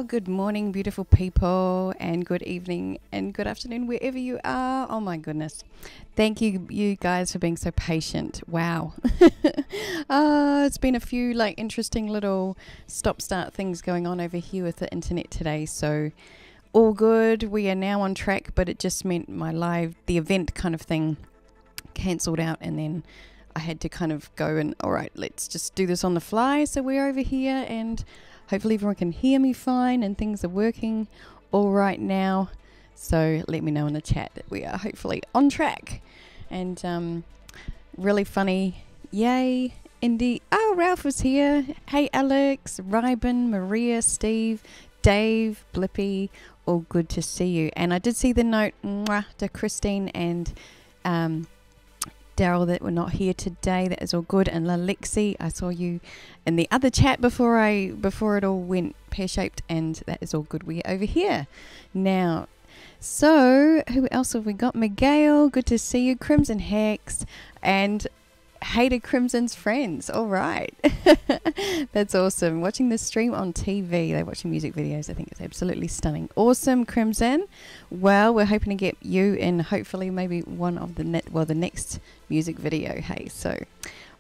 Well, good morning, beautiful people, and good evening and good afternoon, wherever you are. Oh my goodness. Thank you guys for being so patient. Wow. It's been a few interesting little stop-start things going on over here with the internet today. So all good. We are now on track, but it just meant the event kind of thing cancelled out, and then I had to kind of go and, all right, let's just do this on the fly. So we're over here and hopefully everyone can hear me fine and things are working all right now. So let me know in the chat that we are hopefully on track. And really funny. Yay, Indy. Oh, Ralph was here. Hey, Alex, Ryben, Maria, Steve, Dave, Blippy. All good to see you. And I did see the note to Christine and Daryl that we're not here today. That is all good. And Lalexi, I saw you in the other chat before it all went pear-shaped, and that is all good. We're over here now. So who else have we got? Miguel, good to see you. Crimson Hex and Hater Crimson's friends. All right. That's awesome. Watching this stream on TV. They're watching music videos. I think it's absolutely stunning. Awesome, Crimson. Well, we're hoping to get you in hopefully maybe one of the next music video. Hey, so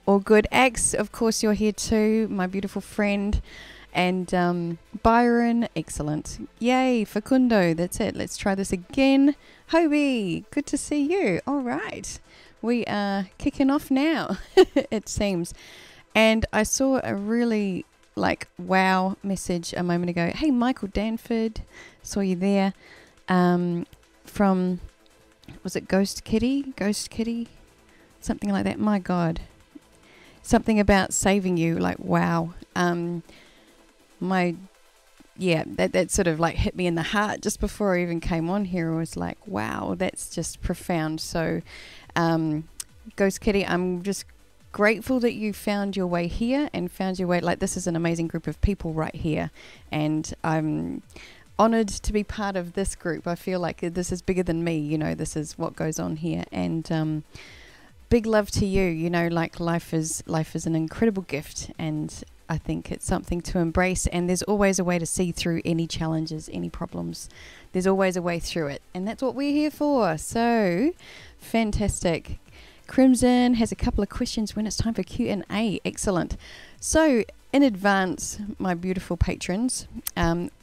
all good. Axe, of course, you're here too, my beautiful friend. And Byron, excellent. Yay, Facundo, that's it. Let's try this again. Hobie, good to see you. All right. We are kicking off now, it seems. And I saw a really wow message a moment ago. Hey, Michael Danford, saw you there. From, was it Ghost Kitty? Something like that. My God. Something about saving you. Wow. That sort of hit me in the heart just before I even came on here. I was like, wow, that's just profound. So, Ghost Kitty, I'm just grateful that you found your way here and found your way. This is an amazing group of people right here, and I'm honored to be part of this group. I feel like this is bigger than me. This is what goes on here, and big love to you. Life is an incredible gift, and I think it's something to embrace, and there's always a way to see through any challenges, any problems. There's always a way through it, and that's what we're here for. So fantastic. Crimson has a couple of questions when it's time for Q&A. Excellent. So in advance, my beautiful patrons,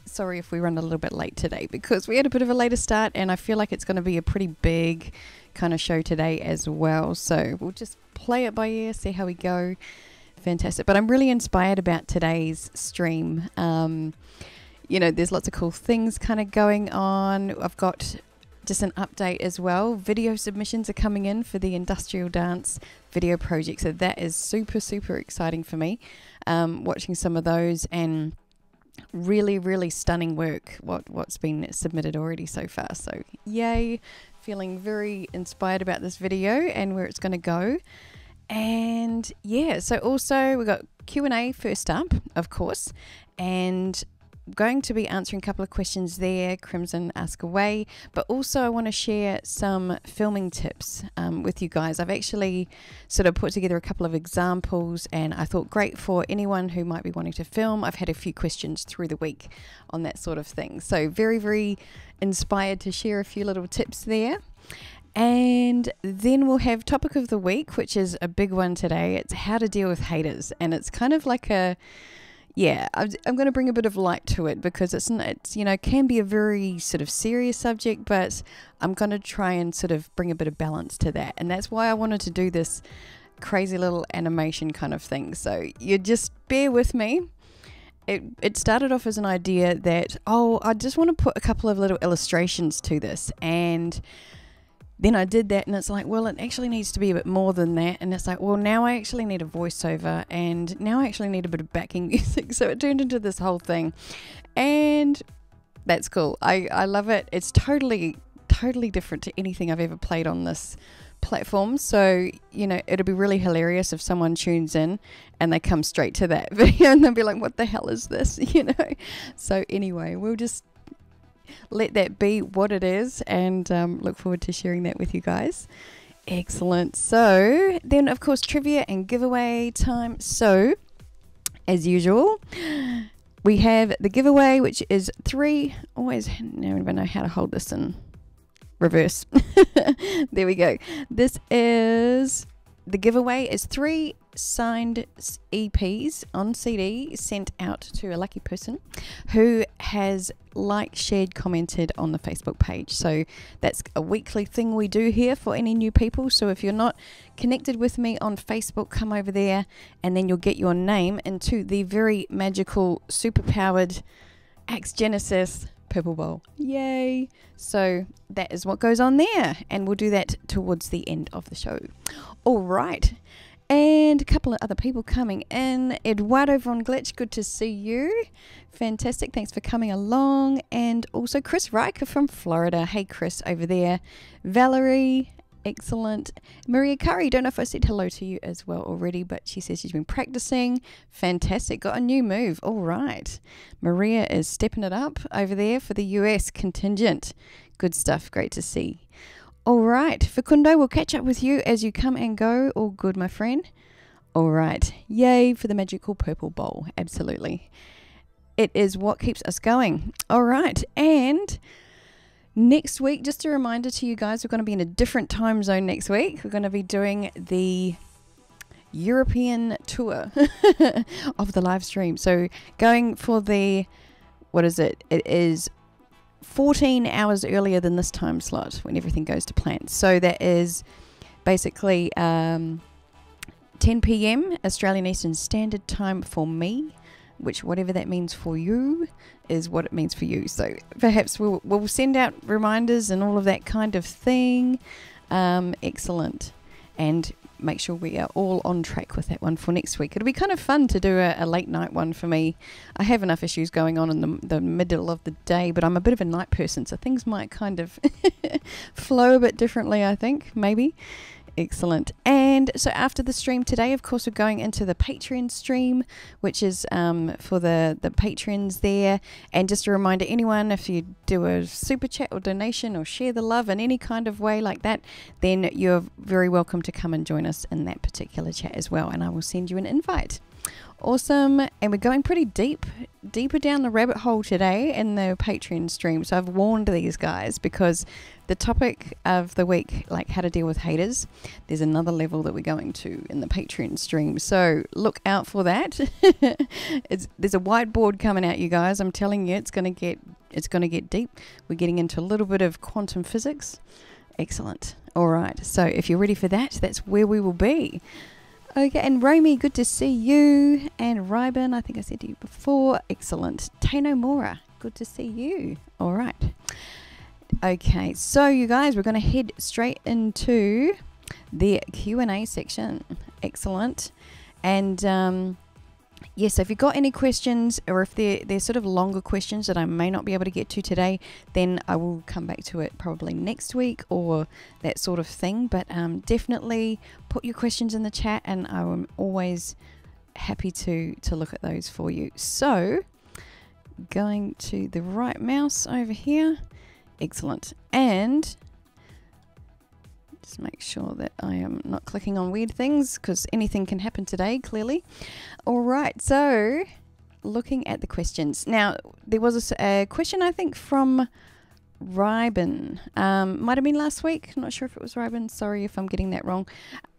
sorry if we run a little bit late today because we had a bit of a later start, and I feel like it's going to be a pretty big kind of show today as well. So we'll just play it by ear, see how we go. Fantastic. But I'm really inspired about today's stream. There's lots of cool things kind of going on. I've got just an update as well. Video submissions are coming in for the industrial dance video project. So that is super, super exciting for me. Watching some of those, and really, really stunning work what's been submitted already so far. So yay. Feeling very inspired about this video and where it's going to go. And yeah, so also we got Q&A first up, of course, and going to be answering a couple of questions there. Crimson, ask away. But also I want to share some filming tips with you guys. I've actually sort of put together a couple of examples, and I thought great for anyone who might be wanting to film. I've had a few questions through the week on that sort of thing. So very, very inspired to share a few little tips there. And then we'll have topic of the week, which is a big one today. It's how to deal with haters, and it's kind of I'm going to bring a bit of light to it because it's can be a very sort of serious subject, but I'm going to try and sort of bring a bit of balance to that, and that's why I wanted to do this crazy little animation kind of thing. So you just bear with me. It started off as an idea that I just want to put a couple of little illustrations to this, and then I did that, and it's well, it actually needs to be a bit more than that. And it's well, now I actually need a voiceover, and now I actually need a bit of backing music. So it turned into this whole thing, and that's cool. I love it. It's totally different to anything I've ever played on this platform. So, it'll be really hilarious if someone tunes in and they come straight to that video and they'll be like, what the hell is this? So anyway, we'll just let that be what it is, and look forward to sharing that with you guys. Excellent. So then, of course, trivia and giveaway time. So as usual, we have the giveaway, which is 3. Always never know how to hold this in reverse. There we go. This is the giveaway is 3 signed EPs on CD sent out to a lucky person who has liked, shared, commented on the Facebook page. So that's a weekly thing we do here for any new people. So if you're not connected with me on Facebook, come over there and then you'll get your name into the very magical, super powered Axe Genesis Purple Bowl. Yay! So that is what goes on there, and we'll do that towards the end of the show. All right. And a couple of other people coming in. Eduardo von Glitch, good to see you. Fantastic. Thanks for coming along. And also Chris Riker from Florida. Hey, Chris, over there. Valerie, excellent. Maria Curry, don't know if I said hello to you as well already, but she says she's been practicing. Fantastic. Got a new move. All right. Maria is stepping it up over there for the US contingent. Good stuff. Great to see. All right, Facundo, we'll catch up with you as you come and go. All good, my friend. All right, yay for the magical purple bowl. Absolutely. It is what keeps us going. All right, and next week, just a reminder to you guys, we're going to be in a different time zone next week. We're going to be doing the European tour of the live stream. So going for the, what is it? It is 14 hours earlier than this time slot when everything goes to plan. So that is basically 10 p.m. Australian Eastern Standard Time for me, which whatever that means for you is what it means for you. So perhaps we'll send out reminders and all of that kind of thing. Excellent. And make sure we are all on track with that one for next week. It'll be kind of fun to do a late night one for me. I have enough issues going on in the middle of the day, but I'm a bit of a night person, so things might kind of flow a bit differently, I think, maybe. Excellent. And so after the stream today, of course, we're going into the Patreon stream, which is for the patrons there. And just a reminder, anyone, if you do a super chat or donation or share the love in any kind of way like that, then you're very welcome to come and join us in that particular chat as well. And I will send you an invite. Awesome. And we're going pretty deeper down the rabbit hole today in the Patreon stream. So I've warned these guys because the topic of the week, like how to deal with haters, there's another level that we're going to in the Patreon stream. So look out for that. There's a whiteboard coming out, you guys. I'm telling you, it's going to get deep. We're getting into a little bit of quantum physics. Excellent. All right. So if you're ready for that, that's where we will be. Okay, and Romy, good to see you. And Ryban, I think I said to you before. Excellent. Tano Mora, good to see you. All right. Okay, so you guys, we're going to head straight into the Q&A section. Excellent. And yes, if you've got any questions, or if they're sort of longer questions that I may not be able to get to today, then I will come back to it probably next week or that sort of thing. But definitely put your questions in the chat, and I'm always happy to look at those for you. So going to the right mouse over here. Excellent. And just make sure that I am not clicking on weird things, because anything can happen today, clearly. All right, so looking at the questions. Now, there was a question, I think, from Ryban. Might have been last week. I'm not sure if it was Ryban. Sorry if I'm getting that wrong.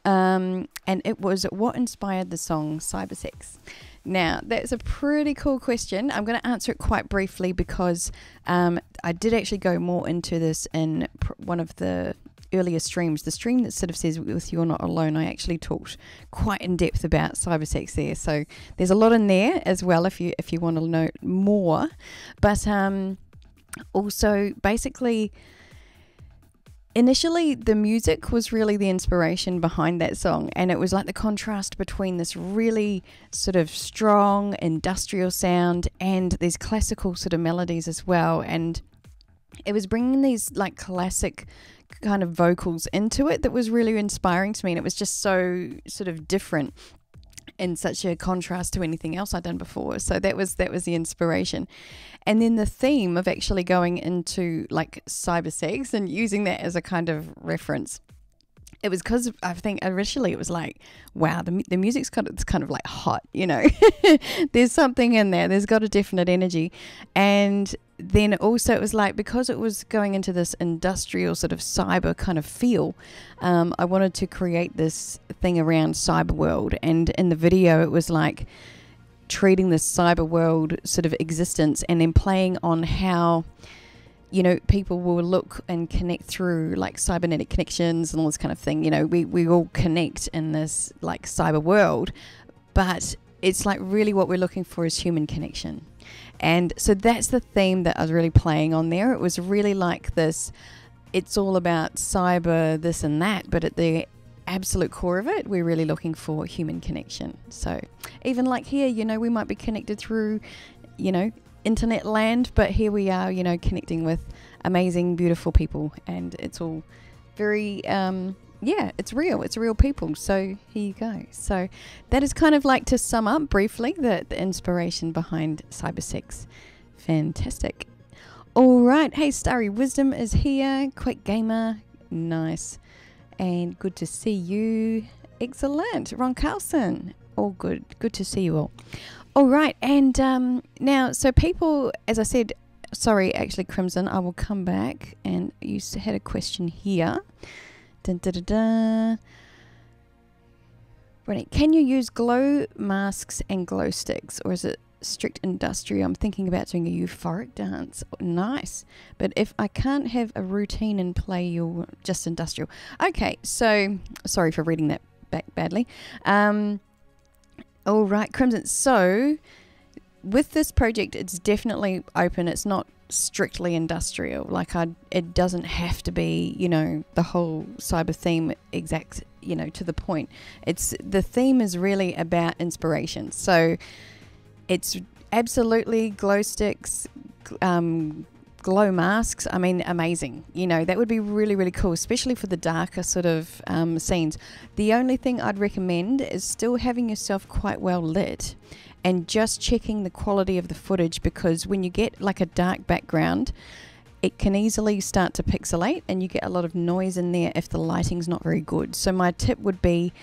And it was, what inspired the song Cybersex? Now, that's a pretty cool question. I'm going to answer it quite briefly because I did actually go more into this in one of the earlier streams. The stream that sort of says with You're Not Alone, I actually talked quite in depth about cybersex there. So there's a lot in there as well if you want to know more. But also, basically, initially, the music was really the inspiration behind that song, and it was like the contrast between this really sort of strong industrial sound and these classical sort of melodies as well, and it was bringing these like classic kind of vocals into it that was really inspiring to me, and it was just so sort of different in such a contrast to anything else I'd done before. So that was the inspiration. And then the theme of actually going into like cybersex and using that as a kind of reference it was because I think initially it was like, wow, the music's it's kind of like hot, you know. There's something in there. There's got a definite energy. And then also it was like, because it was going into this industrial sort of cyber kind of feel, I wanted to create this thing around cyber world. And in the video, it was like treating this cyber world sort of existence and then playing on how, you know, people will look and connect through like cybernetic connections and all this kind of thing. You know, we all connect in this like cyber world, but it's like really what we're looking for is human connection. And so that's the theme that I was really playing on there. It was really like this, it's all about cyber, this and that, but at the absolute core of it, we're really looking for human connection. So even like here, you know, we might be connected through, you know, internet land, but here we are, you know, connecting with amazing, beautiful people, and it's all very it's real people. So here you go. So that is kind of like, to sum up briefly, the inspiration behind Cybersex. Fantastic. All right. Hey, Starry Wisdom is here. Quick Gamer, nice, and good to see you. Excellent. Ron Carlson, all good to see you all. All right, and now, so people, as I said, sorry, actually, Crimson, I will come back, and you had a question here. Dun, da, da, da. Right, can you use glow masks and glow sticks, or is it strict industrial? I'm thinking about doing a euphoric dance. Oh, nice, but if I can't have a routine and play, you're just industrial. Okay, so sorry for reading that back badly. All right, Crimson. So with this project, it's definitely open. It's not strictly industrial. Like it doesn't have to be, you know, the whole cyber theme exact, you know, to the point. The theme is really about inspiration. So it's absolutely glow sticks, glow masks. I mean, amazing. You know, that would be really, really cool, especially for the darker sort of scenes. The only thing I'd recommend is still having yourself quite well lit and just checking the quality of the footage, because when you get like a dark background, it can easily start to pixelate and you get a lot of noise in there if the lighting's not very good. So my tip would be,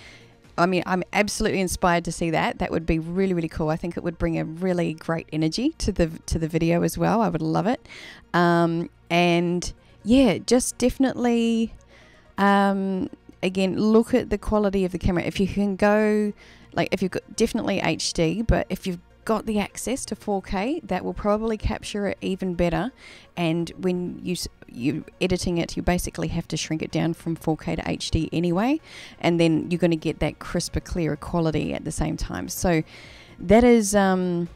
I mean, I'm absolutely inspired to see that. That would be really, really cool. I think it would bring a really great energy to the video as well. I would love it. And yeah, just definitely, again, look at the quality of the camera. If you can go, like, if you've got definitely HD, but if you've got the access to 4K, that will probably capture it even better. And when you're editing it, you basically have to shrink it down from 4K to HD anyway, and then you're going to get that crisper, clearer quality at the same time. So that is a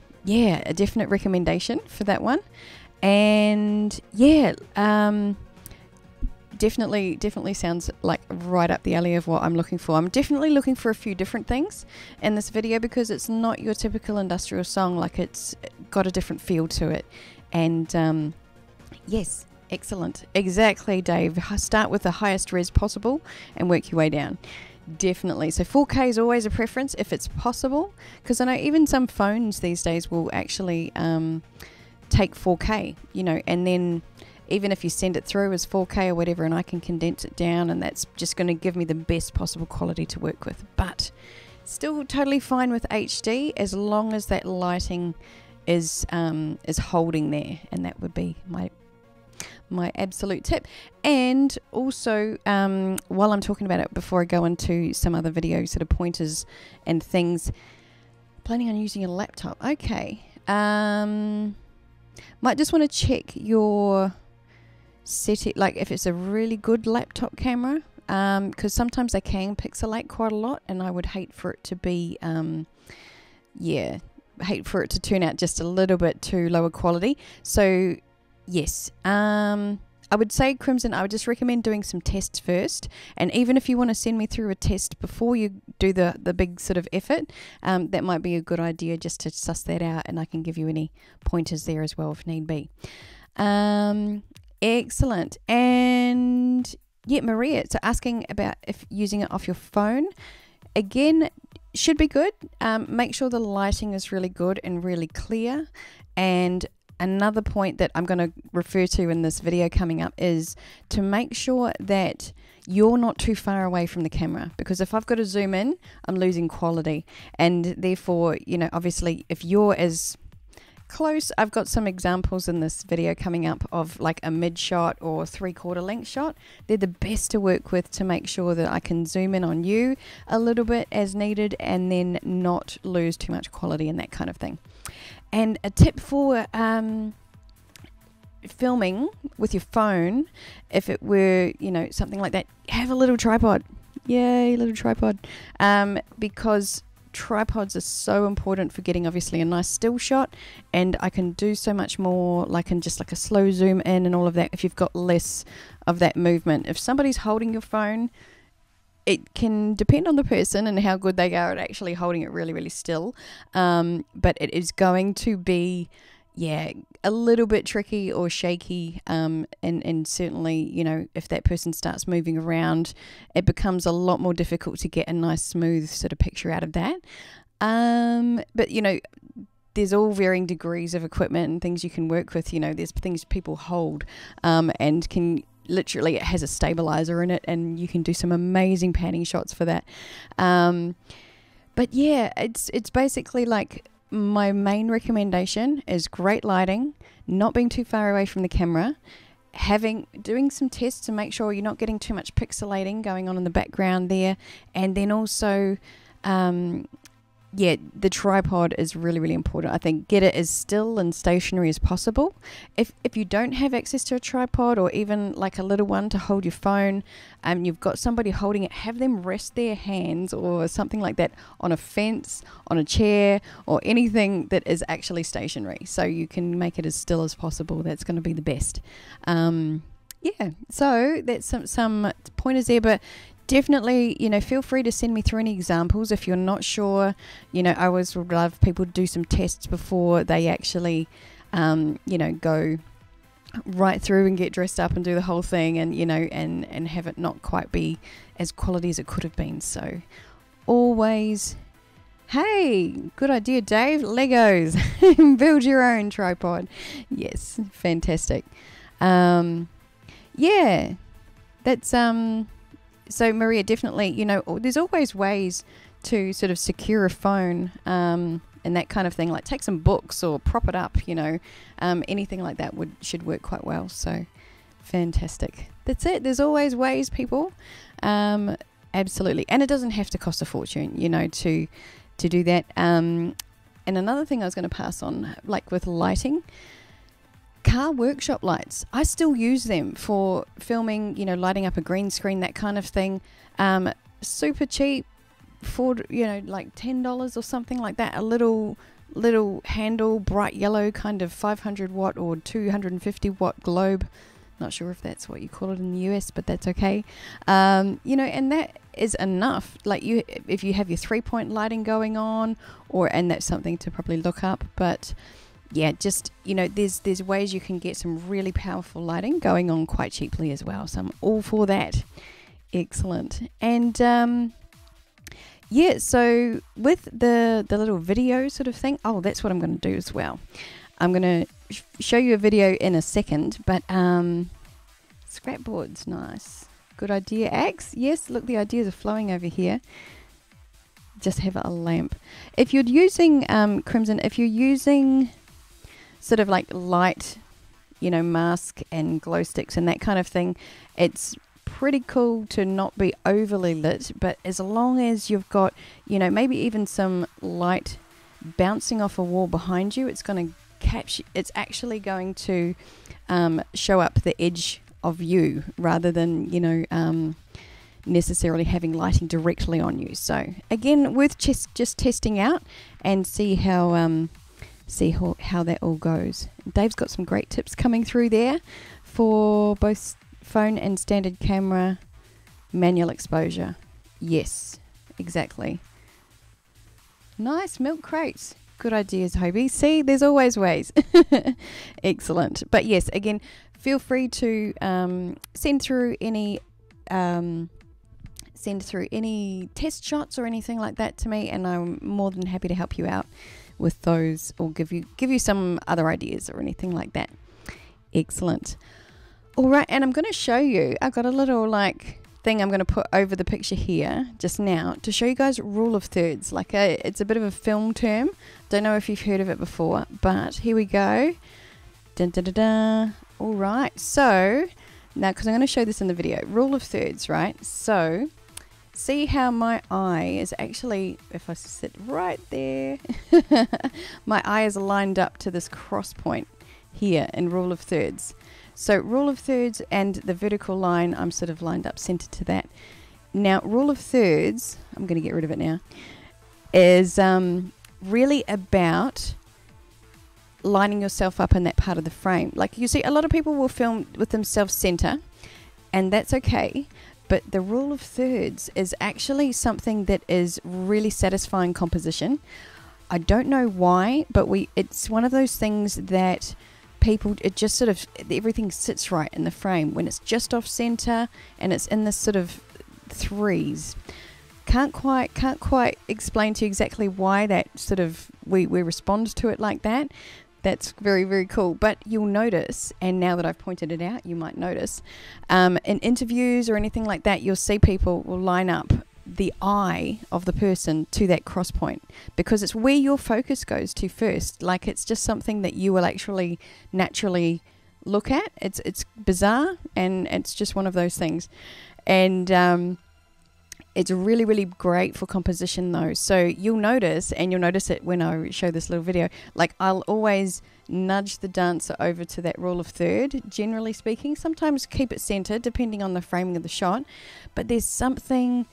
definite recommendation for that one. And yeah, definitely sounds like right up the alley of what I'm looking for. I'm definitely looking for a few different things in this video, because it's not your typical industrial song. Like, it's got a different feel to it. And yes, excellent. Exactly, Dave. Start with the highest res possible and work your way down. Definitely. So 4K is always a preference if it's possible, because I know even some phones these days will actually take 4K, you know, and then even if you send it through as 4K or whatever, and I can condense it down, and that's just going to give me the best possible quality to work with. But still totally fine with HD, as long as that lighting is holding there, and that would be my absolute tip. And also, while I'm talking about it, before I go into some other video sort of pointers and things, planning on using a laptop. Okay. Might just want to check your setting, like if it's a really good laptop camera, because sometimes they can pixelate quite a lot, and I would hate for it to be hate for it to turn out just a little bit too lower quality. So yes, I would say, Crimson, I would just recommend doing some tests first, and even if you want to send me through a test before you do the big sort of effort, that might be a good idea, just to suss that out, and I can give you any pointers there as well if need be. Excellent. And yeah, Maria, so asking about if using it off your phone, again, should be good. Make sure the lighting is really good and really clear. And another point that I'm going to refer to in this video coming up is to make sure that you're not too far away from the camera, because if I've got to zoom in, I'm losing quality. And therefore, you know, obviously if you're as close, I've got some examples in this video coming up of like a mid shot or 3/4 length shot. They're the best to work with to make sure that I can zoom in on you a little bit as needed and then not lose too much quality and that kind of thing. And a tip for filming with your phone, if it were, you know, something like that, have a little tripod. Yay, little tripod. Because tripods are so important for getting obviously a nice still shot, and I can do so much more like in just like a slow zoom in and all of that if you've got less of that movement. If somebody's holding your phone, it can depend on the person and how good they are at actually holding it really, really still, but it is going to be a little bit tricky or shaky, and certainly, you know, if that person starts moving around, it becomes a lot more difficult to get a nice smooth sort of picture out of that. But you know, there's all varying degrees of equipment and things you can work with. You know, there's things people hold and can literally, it has a stabilizer in it and you can do some amazing panning shots for that. But yeah, it's basically like, my main recommendation is great lighting, not being too far away from the camera, doing some tests to make sure you're not getting too much pixelating going on in the background there, and then also the tripod is really, really important. I think get it as still and stationary as possible. If you don't have access to a tripod or even like a little one to hold your phone, you've got somebody holding it, have them rest their hands or something like that on a fence, on a chair, or anything that is actually stationary, so you can make it as still as possible. That's going to be the best. So that's some pointers there, but definitely, you know, feel free to send me through any examples if you're not sure. You know, I always would love people to do some tests before they actually, you know, go right through and get dressed up and do the whole thing, and, you know, and have it not quite be as quality as it could have been. So always, hey, good idea, Dave. Legos. Build your own tripod. Yes, fantastic. That's so Maria, definitely, you know, there's always ways to sort of secure a phone and that kind of thing, like take some books or prop it up, you know, anything like that should work quite well. So fantastic. That's it. There's always ways, people. Absolutely. And it doesn't have to cost a fortune, you know, to do that. And another thing I was going to pass on, like with lighting, car workshop lights. I still use them for filming, you know, lighting up a green screen, that kind of thing. Super cheap, for, you know, like $10 or something like that. A little handle, bright yellow, kind of 500 watt or 250 watt globe. Not sure if that's what you call it in the US, but that's okay. You know, and that is enough. Like, if you have your 3-point lighting going on, and that's something to probably look up, but yeah, just, you know, there's ways you can get some really powerful lighting going on quite cheaply as well. So I'm all for that. Excellent. And so with the little video sort of thing, that's what I'm going to do as well. I'm going to show you a video in a second, but scrapboard's nice. Good idea, Axe. Yes, look, the ideas are flowing over here. Just have a lamp. If you're using Crimson, if you're using sort of like light, you know, mask and glow sticks and that kind of thing, it's pretty cool to not be overly lit, but as long as you've got, you know, maybe even some light bouncing off a wall behind you, it's going to capture, it's actually going to show up the edge of you rather than, you know, necessarily having lighting directly on you. So again, worth just testing out and see how that all goes. Dave's got some great tips coming through there for both phone and standard camera manual exposure. Yes, exactly. Nice milk crates. Good ideas, Hobie. See, there's always ways. Excellent. But yes, again, feel free to send through any test shots or anything like that to me, and I'm more than happy to help you out with those, or give you some other ideas or anything like that. Excellent. All right, and I'm going to show you, I've got a little like thing I'm going to put over the picture here just now to show you guys rule of thirds. Like it's a bit of a film term. Don't know if you've heard of it before, but here we go. Dun, dun, dun, dun. All right. So now, because I'm going to show this in the video, rule of thirds, right? So see how my eye is actually, if I sit right there, my eye is lined up to this cross point here in rule of thirds. So rule of thirds and the vertical line, I'm sort of lined up center to that. Now, rule of thirds, I'm going to get rid of it now, is really about lining yourself up in that part of the frame. Like you see, a lot of people will film with themselves center, and that's okay. But the rule of thirds is actually something that is really satisfying composition. I don't know why, but it's one of those things that people, it just sort of, everything sits right in the frame when it's just off center and it's in this sort of threes. Can't quite explain to you exactly why that sort of, we respond to it like that. That's very, very cool. But you'll notice, and now that I've pointed it out, you might notice, in interviews or anything like that, you'll see people will line up the eye of the person to that cross point because it's where your focus goes to first. Like it's just something that you will actually naturally look at. It's bizarre, and it's just one of those things. And it's really, really great for composition though. So you'll notice, and you'll notice it when I show this little video, like I'll always nudge the dancer over to that rule of third, generally speaking. Sometimes keep it centered depending on the framing of the shot, but there's something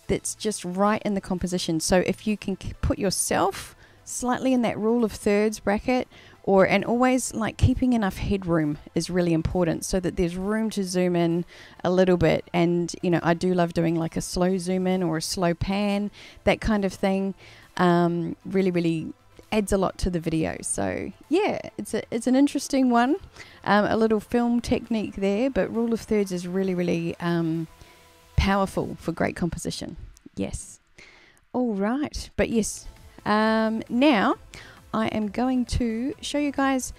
that's just right in the composition. So if you can put yourself slightly in that rule of thirds bracket, and always like keeping enough headroom is really important so that there's room to zoom in a little bit. And you know, I do love doing like a slow zoom in or a slow pan, that kind of thing. Really, really adds a lot to the video. So yeah, it's an interesting one, a little film technique there, but rule of thirds is really, really powerful for great composition. Yes. All right. But yes, now I am going to show you guys,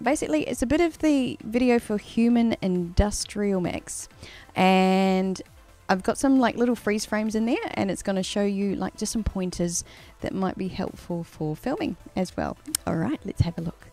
basically it's a bit of the video for Human Industrial Mix, and I've got some like little freeze frames in there, and it's going to show you like just some pointers that might be helpful for filming as well. All right, let's have a look.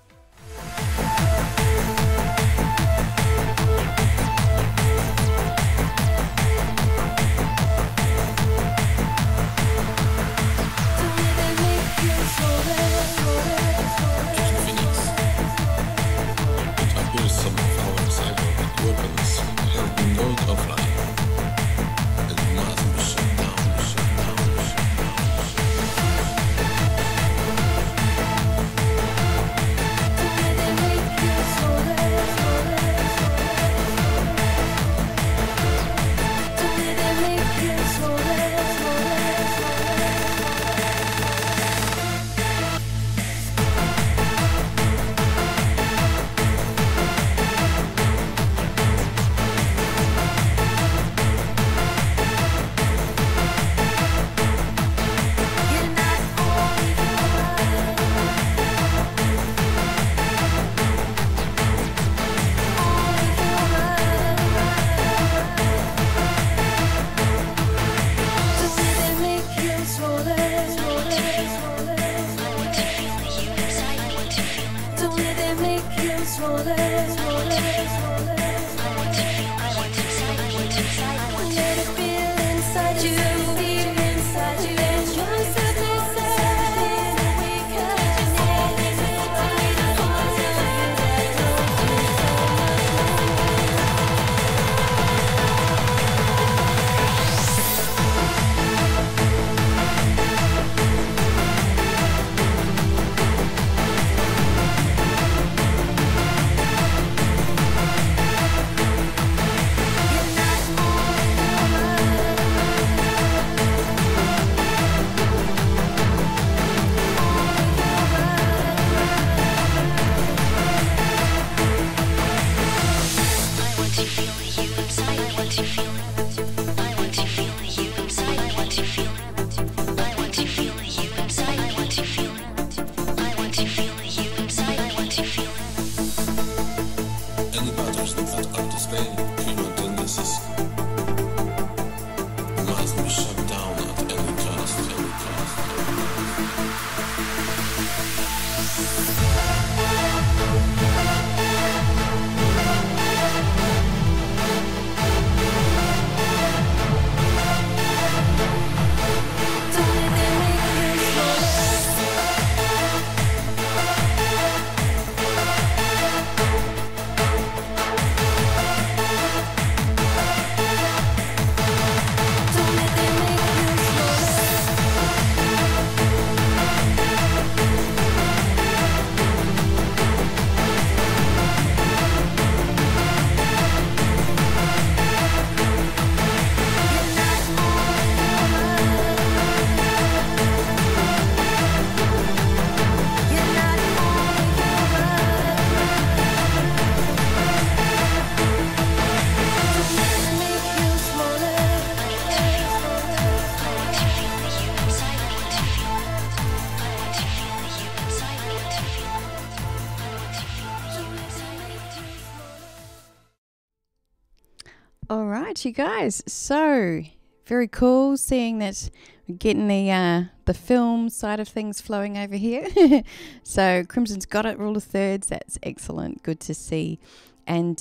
All right, you guys. So very cool seeing that we're getting the film side of things flowing over here. So Crimson's got it, rule of thirds. That's excellent. Good to see. And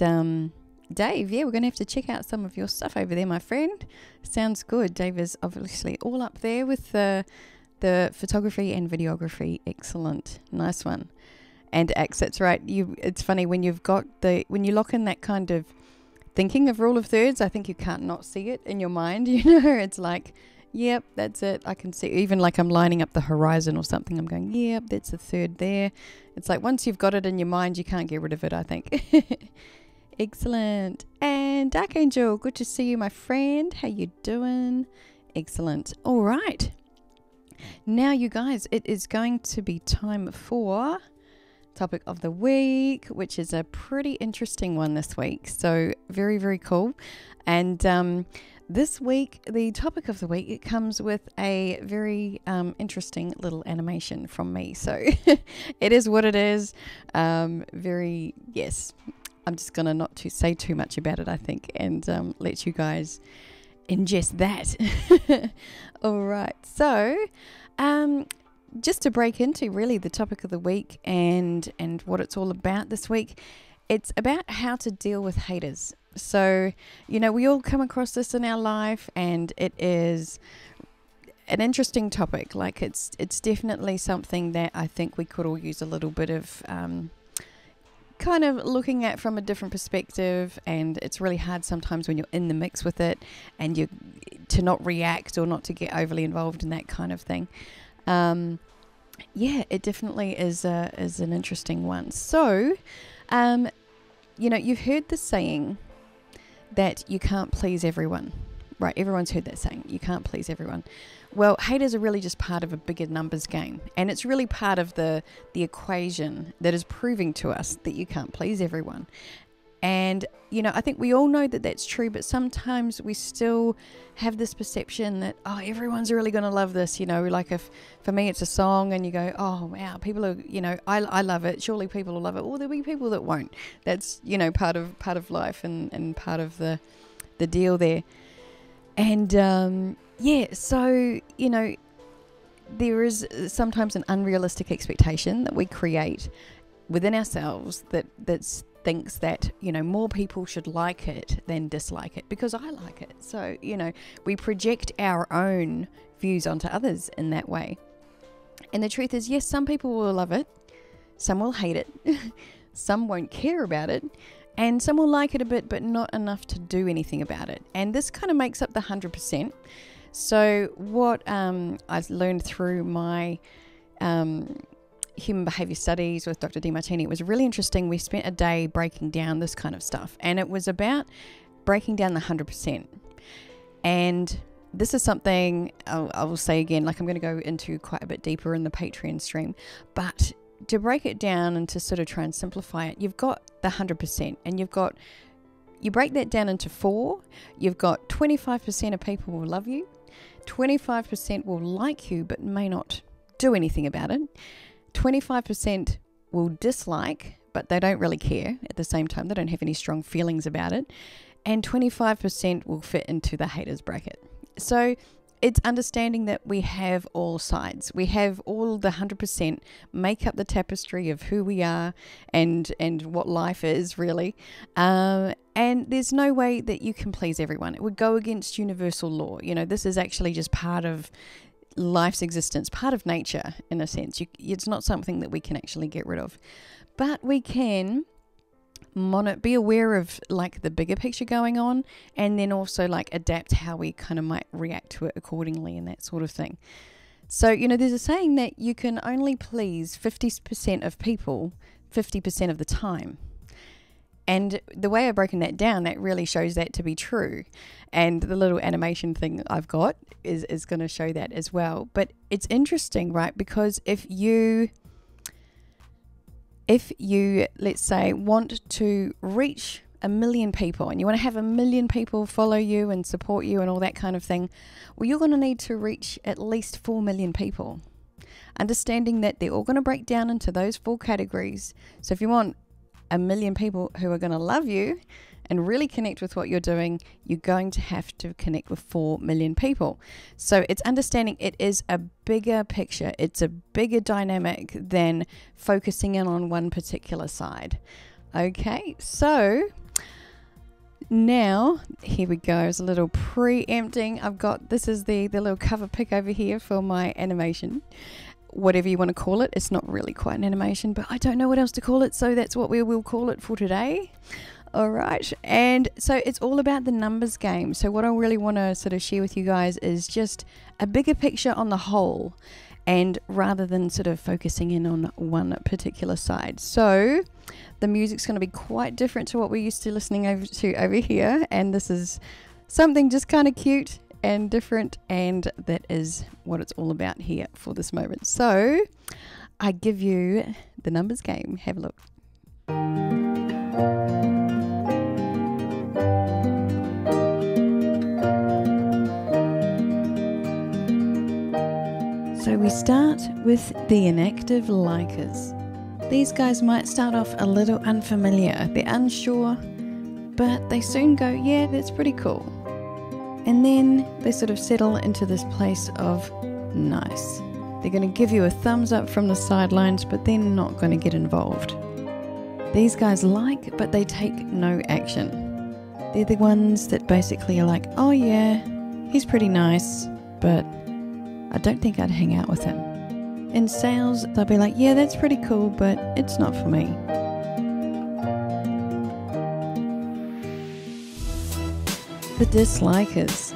Dave, yeah, we're going to have to check out some of your stuff over there, my friend. Sounds good. Dave is obviously all up there with the photography and videography. Excellent. Nice one. And X, that's right. It's funny when you lock in that kind of thinking of rule of thirds, I think you can't not see it in your mind. It's like, yep, that's it. I can see, even like I'm lining up the horizon or something. I'm going, yep, that's the third there. It's like once you've got it in your mind, you can't get rid of it, I think. Excellent. And Dark Angel, good to see you, my friend. How you doing? Excellent. All right. Now, you guys, it is going to be time for topic of the week, which is a pretty interesting one this week. So very, very cool. And this week, the topic of the week, it comes with a very interesting little animation from me. So it is what it is. Yes, I'm just going to not to say too much about it, I think, and let you guys ingest that. All right. So just to break into really the topic of the week and what it's all about this week, it's about how to deal with haters. So, we all come across this in our life, and it is an interesting topic. Like it's definitely something that I think we could all use a little bit of kind of looking at from a different perspective, and it's really hard sometimes when you're in the mix with it and you to not react or not to get overly involved in that kind of thing. It definitely is an interesting one. So, you've heard the saying that you can't please everyone, right? Everyone's heard that saying, you can't please everyone. Well, haters are really just part of a bigger numbers game, and it's really part of the equation that is proving to us that you can't please everyone. And, I think we all know that that's true, but sometimes we still have this perception that, everyone's really going to love this. Like if for me it's a song and you go, oh, wow, people are, I love it. Surely people will love it. Or there'll be people that won't. That's, part of life and part of the deal there. And, so, there is sometimes an unrealistic expectation that we create within ourselves that thinks that more people should like it than dislike it because I like it. So we project our own views onto others in that way. And the truth is, yes, some people will love it, some will hate it, some won't care about it, and some will like it a bit but not enough to do anything about it. And this kind of makes up the 100%. So what I've learned through my human behavior studies with Dr. DeMartini, it was really interesting. We spent a day breaking down this kind of stuff, and it was about breaking down the 100%. And this is something I will say again, like I'm going to go into quite a bit deeper in the Patreon stream, but to break it down and to sort of try and simplify it, you've got the 100%, and you break that down into 4. You've got 25% of people will love you, 25% will like you but may not do anything about it, 25% will dislike, but they don't really care at the same time. They don't have any strong feelings about it. And 25% will fit into the haters bracket. So it's understanding that we have all sides. We have all the 100% make up the tapestry of who we are and what life is really. And there's no way that you can please everyone. It would go against universal law. This is actually just part of life's existence, part of nature in a sense. It's not something that we can actually get rid of, but we can be aware of like the bigger picture going on, and then also like adapt how we kind of might react to it accordingly and that sort of thing. So there's a saying that you can only please 50% of people 50% of the time. And the way I've broken that down, that really shows that to be true. And the little animation thing I've got is going to show that as well. But it's interesting, right? Because if you, let's say, want to reach 1 million people and you want to have 1 million people follow you and support you and all that kind of thing, well, you're going to need to reach at least 4 million people. Understanding that they're all going to break down into those 4 categories. So if you want 1 million people who are going to love you and really connect with what you're doing, you're going to have to connect with 4 million people. So it's understanding it is a bigger picture. It's a bigger dynamic than focusing in on one particular side. Okay, so now here we go. It's a little preempting. This is the little cover pic over here for my animation. Whatever you want to call it. It's not really quite an animation, but I don't know what else to call it, so that's what we will call it for today. All right, and so it's all about the numbers game. So what I really want to sort of share with you guys is just a bigger picture on the whole, and rather than sort of focusing in on one particular side. So the music's going to be quite different to what we're used to listening over here, and this is something just kind of cute and different, and that is what it's all about here for this moment. So I give you the numbers game. Have a look. So we start with the inactive likers. These guys might start off a little unfamiliar. They're unsure, but they soon go, yeah, that's pretty cool. And then they sort of settle into this place of nice. They're going to give you a thumbs up from the sidelines, but they're not going to get involved. These guys like, but they take no action. They're the ones that basically are like, oh yeah, he's pretty nice, but I don't think I'd hang out with him. In sales, they'll be like, yeah, that's pretty cool, but it's not for me. The dislikers.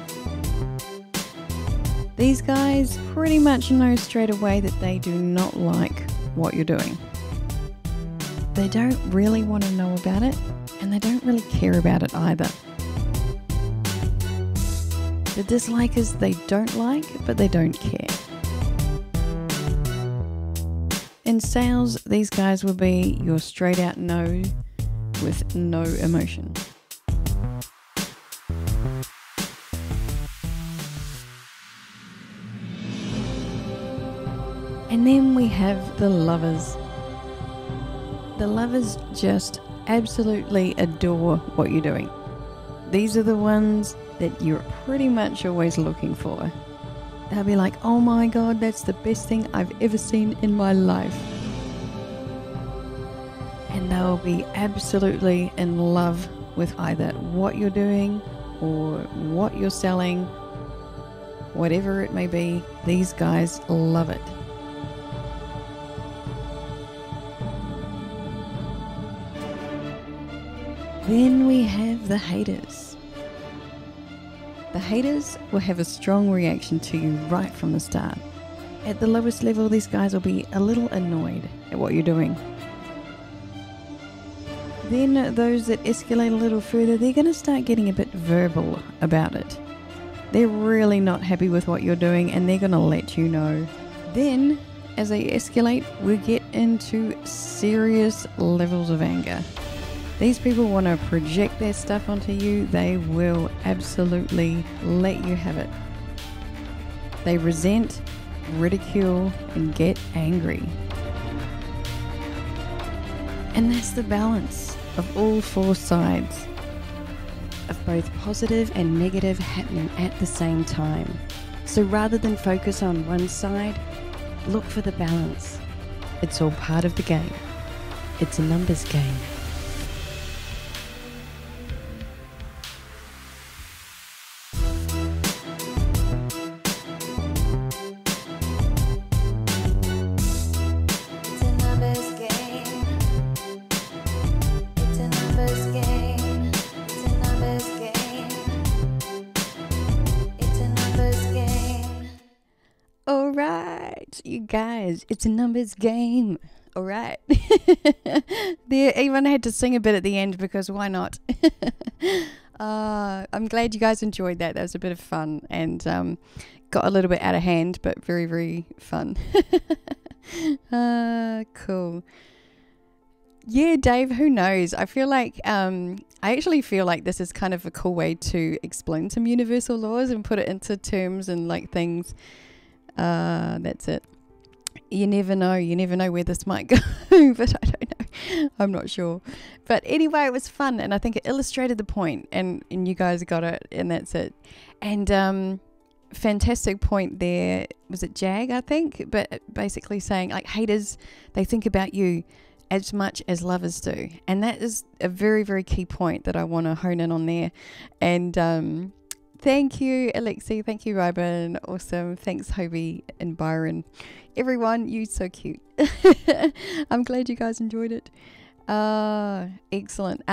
These guys pretty much know straight away that they do not like what you're doing. They don't really want to know about it, and they don't really care about it either. The dislikers, they don't like, but they don't care. In sales, these guys will be your straight out no with no emotion. And then we have the lovers. The lovers just absolutely adore what you're doing. These are the ones that you're pretty much always looking for. They'll be like, oh my god, that's the best thing I've ever seen in my life. And they'll be absolutely in love with either what you're doing or what you're selling, whatever it may be. These guys love it. Then we have the haters. The haters will have a strong reaction to you right from the start. At the lowest level, these guys will be a little annoyed at what you're doing. Then those that escalate a little further, they're going to start getting a bit verbal about it. They're really not happy with what you're doing, and they're going to let you know. Then, as they escalate, we get into serious levels of anger. These people want to project their stuff onto you. They will absolutely let you have it. They resent, ridicule, and get angry. And that's the balance of all 4 sides, of both positive and negative happening at the same time. So rather than focus on one side, look for the balance. It's all part of the game. It's a numbers game. Alright, you guys, it's a numbers game. Alright. They even had to sing a bit at the end because why not? I'm glad you guys enjoyed that. That was a bit of fun and got a little bit out of hand, but very, very fun. Cool. Yeah, Dave, who knows? I feel like, I actually feel like this is kind of a cool way to explain some universal laws and put it into terms and like things. That's it. You never know where this might go, but I don't know. I'm not sure. But anyway, it was fun, and I think it illustrated the point, and you guys got it, and that's it. And fantastic point there. Was it Jag, I think? But basically saying, like, haters, they think about you as much as lovers do. And that is a very, very key point that I want to hone in on there. And thank you, Alexi. Thank you, Ryban. Awesome. Thanks, Hobie and Byron. Everyone, you're so cute. I'm glad you guys enjoyed it. Excellent.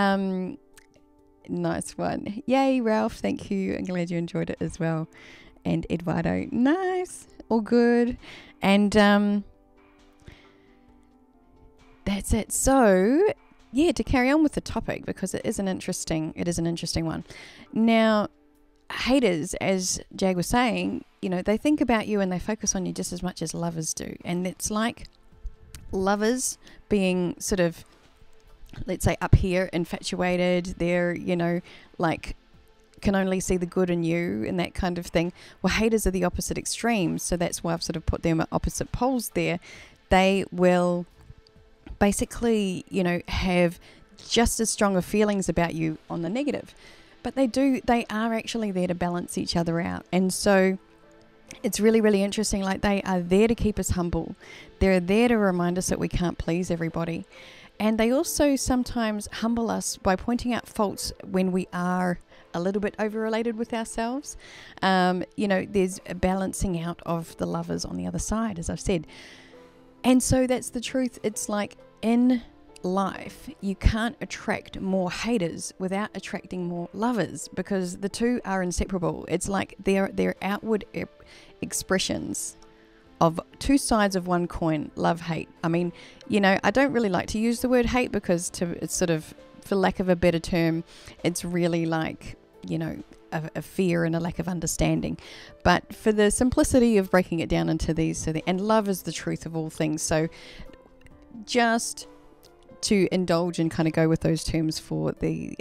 Nice one. Yay, Ralph. Thank you. I'm glad you enjoyed it as well. And Eduardo. Nice. All good. And that's it. So, yeah, to carry on with the topic, because it is an interesting one. Now, haters, as Jag was saying, you know, they think about you and they focus on you just as much as lovers do. And it's like lovers being sort of, let's say, up here, infatuated. They're, you know, like, can only see the good in you and that kind of thing. Well, haters are the opposite extremes. So that's why I've sort of put them at opposite poles there. They will basically, you know, have just as strong of feelings about you on the negative. But they are actually there to balance each other out. And so it's really, really interesting. Like, they are there to keep us humble. They're there to remind us that we can't please everybody. And they also sometimes humble us by pointing out faults when we are a little bit over-related with ourselves. You know, there's a balancing out of the lovers on the other side, as I've said. And so that's the truth. It's like, in life, you can't attract more haters without attracting more lovers, because the two are inseparable. It's like they're outward expressions of two sides of one coin, love, hate. I mean, you know, I don't really like to use the word hate, because it's sort of, for lack of a better term, it's really like, you know, a fear and a lack of understanding. But for the simplicity of breaking it down into these, and love is the truth of all things. So just to indulge and kind of go with those terms for the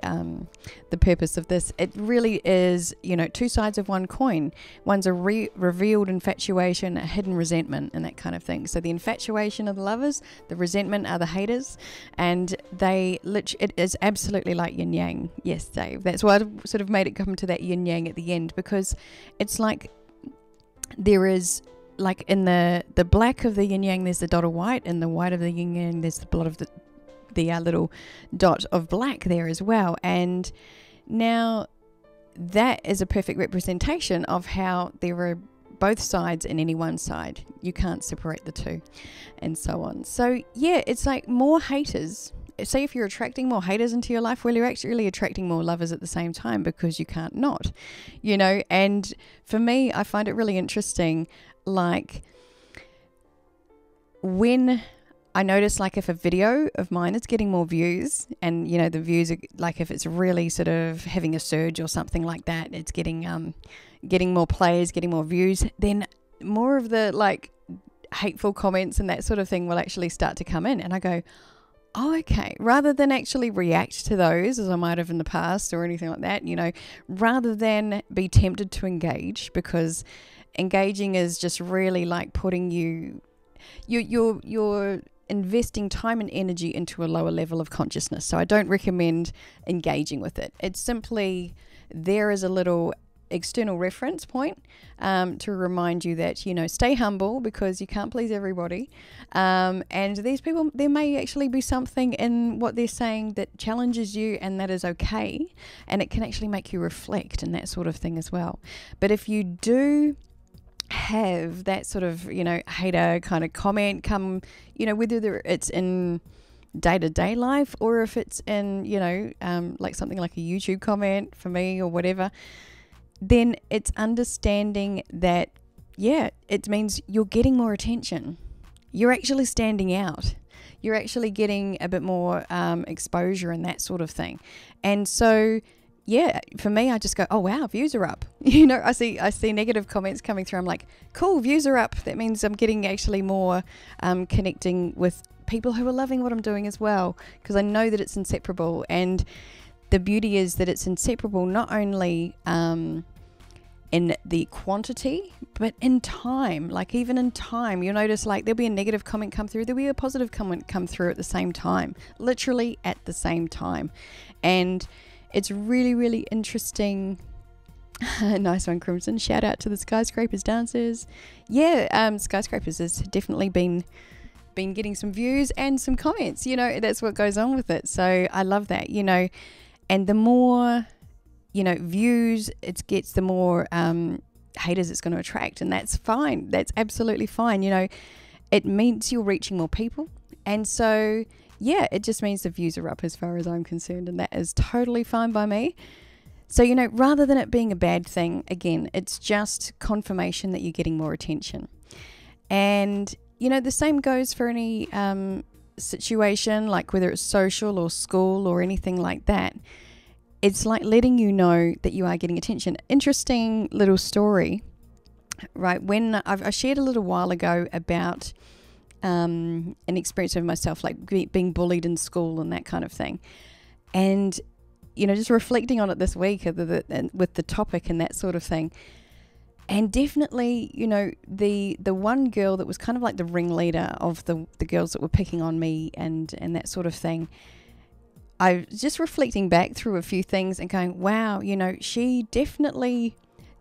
purpose of this, it really is, you know, two sides of one coin. One's a revealed infatuation, a hidden resentment, and that kind of thing. So the infatuation are the lovers, the resentment are the haters, and it is absolutely like yin yang. Yes, Dave. That's why I sort of made it come to that yin yang at the end, because it's like there is, like, in the black of the yin yang, there's the dot of white, and the white of the yin yang, there's the blood of the little dot of black there as well. And now that is a perfect representation of how there are both sides in any one side. You can't separate the two, and so on. So yeah, it's like more haters. Say if you're attracting more haters into your life, well, you're actually attracting more lovers at the same time, because you can't not, you know. And for me, I find it really interesting, like, when I notice, like, if a video of mine is getting more views, and, you know, the views are, like, if it's really sort of having a surge or something like that, it's getting more plays, getting more views, then more of the, like, hateful comments and that sort of thing will actually start to come in. And I go, oh, okay, rather than actually react to those as I might have in the past or anything like that, you know, rather than be tempted to engage, because engaging is just really like putting you're investing time and energy into a lower level of consciousness. So I don't recommend engaging with it. It's simply there as a little external reference point to remind you that, you know, stay humble, because you can't please everybody. And these people, there may actually be something in what they're saying that challenges you, and that is okay. And it can actually make you reflect and that sort of thing as well. But if you do have that sort of, you know, hater kind of comment come, you know, whether it's in day-to-day life or if it's in, you know, like something like a YouTube comment for me or whatever, then it's understanding that, yeah, it means you're getting more attention. You're actually standing out. You're actually getting a bit more exposure and that sort of thing. And so, yeah, for me, I just go, oh, wow, views are up. You know, I see negative comments coming through. I'm like, cool, views are up. That means I'm getting actually more connecting with people who are loving what I'm doing as well, because I know that it's inseparable. And the beauty is that it's inseparable not only in the quantity, but in time, like even in time, you'll notice like there'll be a negative comment come through, there'll be a positive comment come through at the same time, literally at the same time. And it's really, really interesting. Nice one, Crimson. Shout out to the Skyscrapers dancers. Yeah, Skyscrapers has definitely been getting some views and some comments. That's what goes on with it. So I love that, and the more views it gets, the more haters it's going to attract, and that's fine. That's absolutely fine. It means you're reaching more people, and so yeah, it just means the views are up as far as I'm concerned, and that is totally fine by me. So rather than it being a bad thing, again, it's just confirmation that you're getting more attention. And the same goes for any situation, like whether it's social or school or anything like that. It's like letting you know that you are getting attention. Interesting little story, right? When I shared a little while ago about an experience of myself, like being bullied in school and that kind of thing. And, just reflecting on it this week with the topic and that sort of thing. And definitely, the one girl that was kind of like the ringleader of the girls that were picking on me and that sort of thing, I was just reflecting back through a few things and going, wow, she definitely,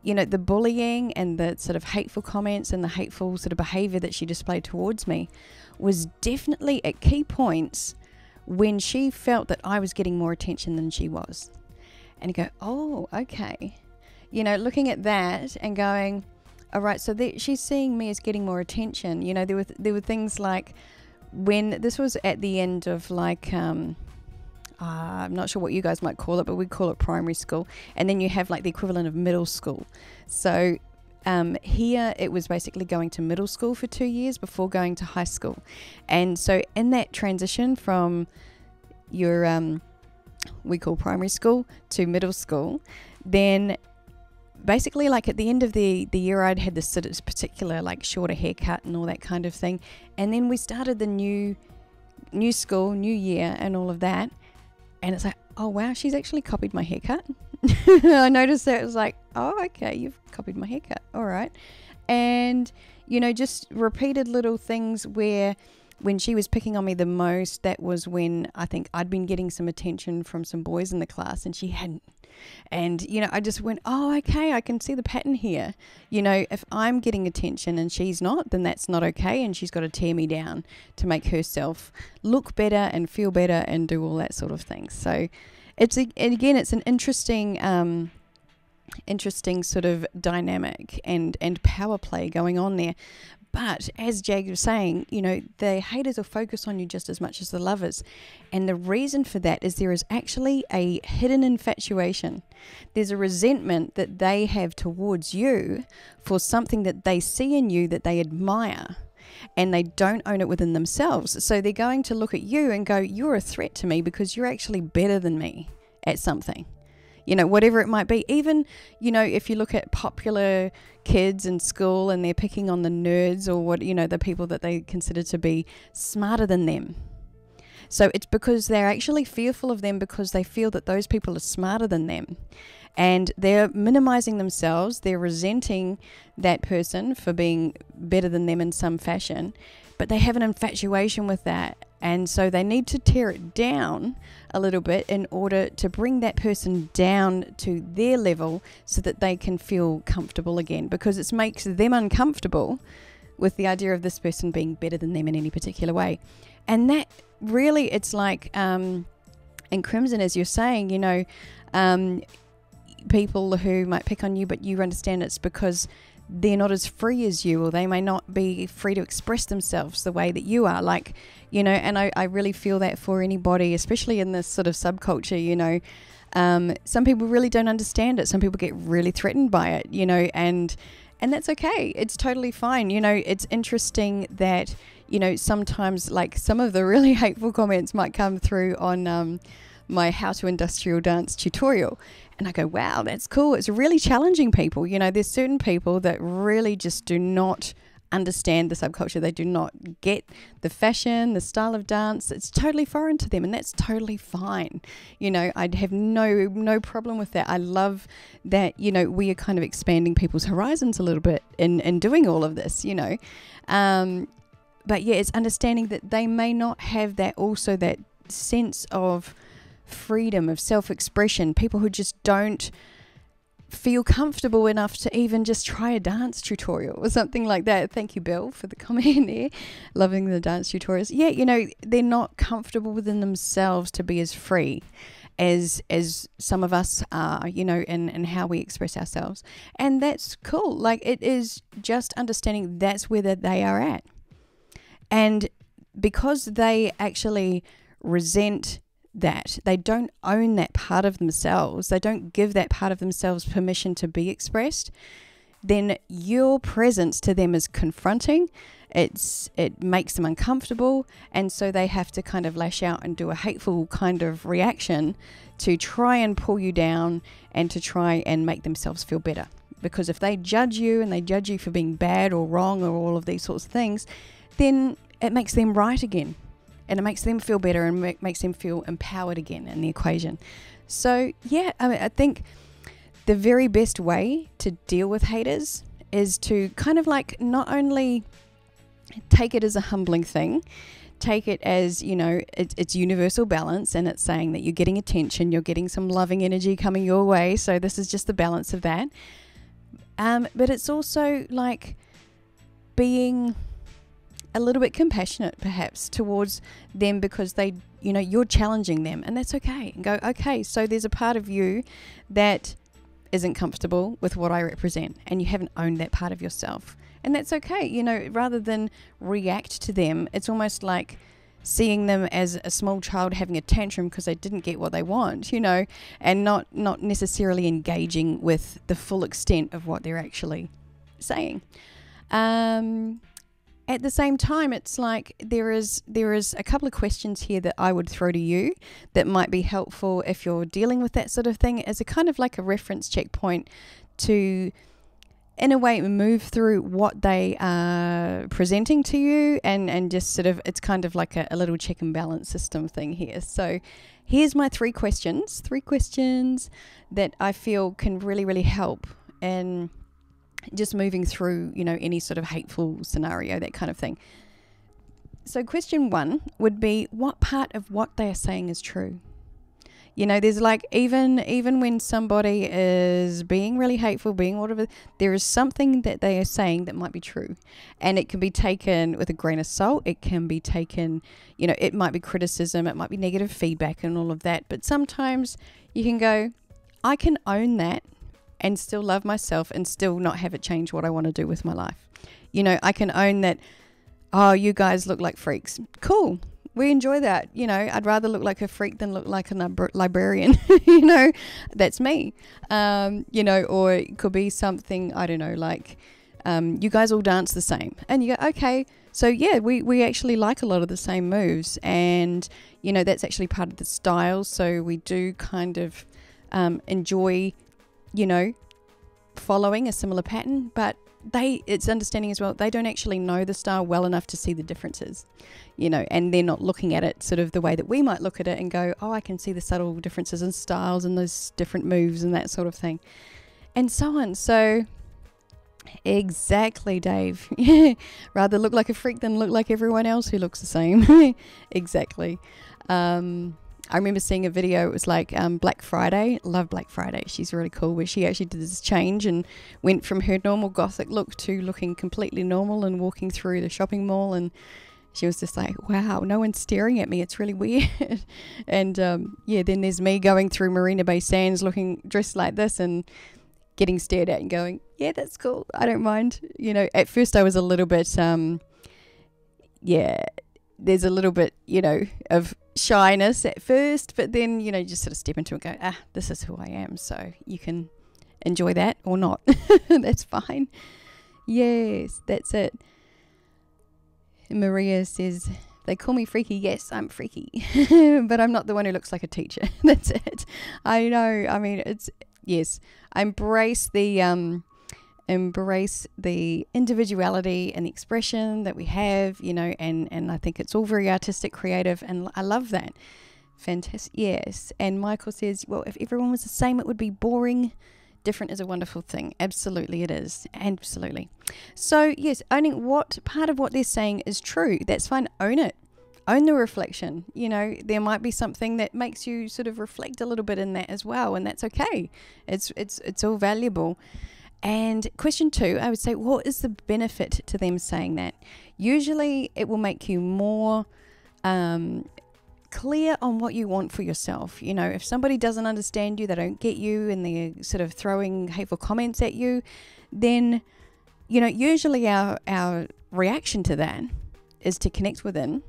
the bullying and the sort of hateful comments and the hateful sort of behavior that she displayed towards me was definitely at key points when she felt that I was getting more attention than she was. And you go, oh, okay. Looking at that and going, all right, so she's seeing me as getting more attention. There were things like when this was at the end of like, I'm not sure what you guys might call it, but we call it primary school. And then you have like the equivalent of middle school. So here it was basically going to middle school for 2 years before going to high school. And so in that transition from your, we call primary school to middle school, then basically like at the end of the year I'd had this particular like shorter haircut and all that kind of thing. And then we started the new school, new year and all of that. And it's like, oh wow, she's actually copied my haircut. I noticed that. It was like, oh okay, you've copied my haircut, all right. And just repeated little things where when she was picking on me the most, that was when I think I'd been getting some attention from some boys in the class and she hadn't. And I just went, oh okay, I can see the pattern here. If I'm getting attention and she's not, then that's not okay, and she's got to tear me down to make herself look better and feel better and do all that sort of thing. So it's an interesting sort of dynamic and power play going on there. But as Jag was saying, the haters will focus on you just as much as the lovers. And the reason for that is there is actually a hidden infatuation. There's a resentment that they have towards you for something that they see in you that they admire, and they don't own it within themselves. So they're going to look at you and go, you're a threat to me because you're actually better than me at something. Whatever it might be. Even, if you look at popular kids in school and they're picking on the nerds or the people that they consider to be smarter than them. So it's because they're actually fearful of them because they feel that those people are smarter than them. And they're minimizing themselves. They're resenting that person for being better than them in some fashion. But they have an infatuation with that. And so they need to tear it down a little bit in order to bring that person down to their level so that they can feel comfortable again, because it makes them uncomfortable with the idea of this person being better than them in any particular way. And that really, it's like, in Crimson, as you're saying, people who might pick on you, but you understand it's because they're not as free as you, or they may not be free to express themselves the way that you are. Like, and I really feel that for anybody, especially in this sort of subculture, some people really don't understand it. Some people get really threatened by it, and that's okay. It's totally fine. It's interesting that, sometimes like some of the really hateful comments might come through on my how to industrial dance tutorial. And I go, wow, that's cool. It's really challenging people. There's certain people that really just do not understand the subculture. They do not get the fashion, the style of dance. It's totally foreign to them, and that's totally fine. I'd have no problem with that. I love that, we are kind of expanding people's horizons a little bit in doing all of this, But yeah, it's understanding that they may not have that sense of freedom, of self-expression. People who just don't feel comfortable enough to even just try a dance tutorial or something like that. Thank you, Bill, for the comment there. Loving the dance tutorials. Yeah, they're not comfortable within themselves to be as free as some of us are, and how we express ourselves. And that's cool. Like, it is just understanding that's where they are at. And because they actually resent that, they don't own that part of themselves, they don't give that part of themselves permission to be expressed, then your presence to them is confronting. It makes them uncomfortable, and so they have to kind of lash out and do a hateful kind of reaction to try and pull you down and to try and make themselves feel better. Because if they judge you and they judge you for being bad or wrong or all of these sorts of things, then it makes them right again. And it makes them feel better and makes them feel empowered again in the equation. So, yeah, I think the very best way to deal with haters is to kind of like not only take it as a humbling thing, take it as, it's universal balance, and it's saying that you're getting attention, you're getting some loving energy coming your way. So this is just the balance of that. But it's also like being a little bit compassionate perhaps towards them, because they, you're challenging them, and that's okay. And go, okay, so there's a part of you that isn't comfortable with what I represent, and you haven't owned that part of yourself, and that's okay. Rather than react to them, it's almost like seeing them as a small child having a tantrum because they didn't get what they want, and not necessarily engaging with the full extent of what they're actually saying. At the same time, it's like there is a couple of questions here that I would throw to you that might be helpful if you're dealing with that sort of thing, as a kind of like a reference checkpoint to, in a way, move through what they are presenting to you, and just sort of, it's kind of like a little check and balance system thing here. So here's my three questions that I feel can really, really help in just moving through, any sort of hateful scenario, that kind of thing. So question one would be, what part of what they are saying is true? There's like, even when somebody is being really hateful, being whatever, there is something that they are saying that might be true. And it can be taken with a grain of salt. It can be taken, it might be criticism, it might be negative feedback and all of that. But sometimes you can go, I can own that and still love myself and still not have it change what I want to do with my life. I can own that, oh, you guys look like freaks. Cool. We enjoy that. I'd rather look like a freak than look like a librarian. That's me. Or it could be something, I don't know, like you guys all dance the same. And you go, okay, so yeah, we actually like a lot of the same moves. And, that's actually part of the style. So we do kind of enjoy following a similar pattern, but it's understanding as well, they don't actually know the style well enough to see the differences, and they're not looking at it sort of the way that we might look at it and go, oh, I can see the subtle differences in styles and those different moves and that sort of thing, and so on. So exactly, Dave. Rather look like a freak than look like everyone else who looks the same. Exactly. I remember seeing a video, it was like Black Friday. Love Black Friday. She's really cool, where she actually did this change and went from her normal gothic look to looking completely normal and walking through the shopping mall, and she was just like, wow, no one's staring at me. It's really weird. And then there's me going through Marina Bay Sands dressed like this and getting stared at and going, yeah, that's cool. I don't mind. At first I was a little bit, there's a little bit, of shyness at first, but then, you just sort of step into it and go, this is who I am. So you can enjoy that or not. That's fine. Yes, that's it. Maria says, they call me freaky. Yes, I'm freaky, but I'm not the one who looks like a teacher. That's it. I know. I mean, yes, I embrace the embrace the individuality and the expression that we have, and I think it's all very artistic, creative, and I love that. Fantastic. Yes. And Michael says, well, if everyone was the same, it would be boring. Different is a wonderful thing. Absolutely it is. Absolutely. So yes, owning what part of what they're saying is true. That's fine. Own it. Own the reflection. There might be something that makes you sort of reflect a little bit in that as well, and that's okay. It's all valuable. And question 2, I would say, what is the benefit to them saying that? Usually it will make you more clear on what you want for yourself. If somebody doesn't understand you, they don't get you, and they're sort of throwing hateful comments at you, then, usually our reaction to that is to connect within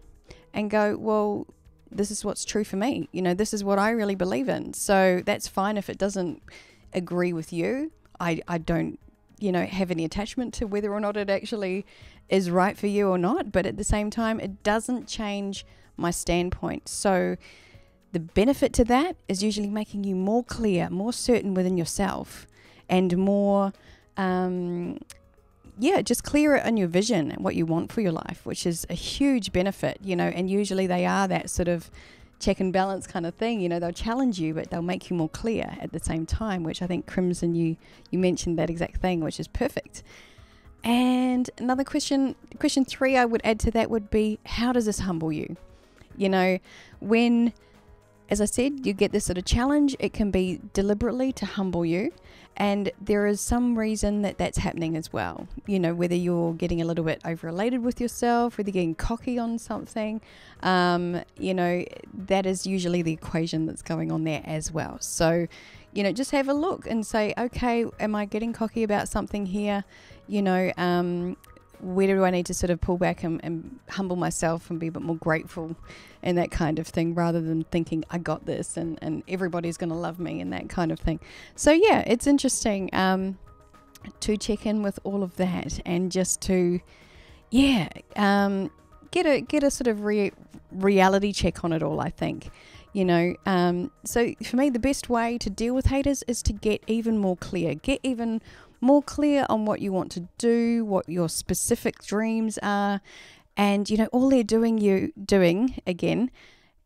and go, well, this is what's true for me. This is what I really believe in. So that's fine if it doesn't agree with you. I don't, have any attachment to whether or not it actually is right for you or not. But at the same time, it doesn't change my standpoint. So the benefit to that is usually making you more clear, more certain within yourself, and more, just clearer on your vision and what you want for your life, which is a huge benefit, and usually they are that sort of check and balance kind of thing. They'll challenge you, but they'll make you more clear at the same time, which I think, Crimson, you mentioned that exact thing, which is perfect. And another question 3 I would add to that would be, how does this humble you? When, as I said, you get this sort of challenge, it can be deliberately to humble you. And there is some reason that that's happening as well. Whether you're getting a little bit overelated with yourself, whether you're getting cocky on something, that is usually the equation that's going on there as well. So, just have a look and say, okay, am I getting cocky about something here? Where do I need to sort of pull back and humble myself and be a bit more grateful and that kind of thing, rather than thinking I got this and everybody's going to love me and that kind of thing. So yeah, it's interesting to check in with all of that, and just to get a sort of reality check on it all, I think. So for me, the best way to deal with haters is to get even more clear. Get even more clear on what you want to do, what your specific dreams are. And, all they're doing again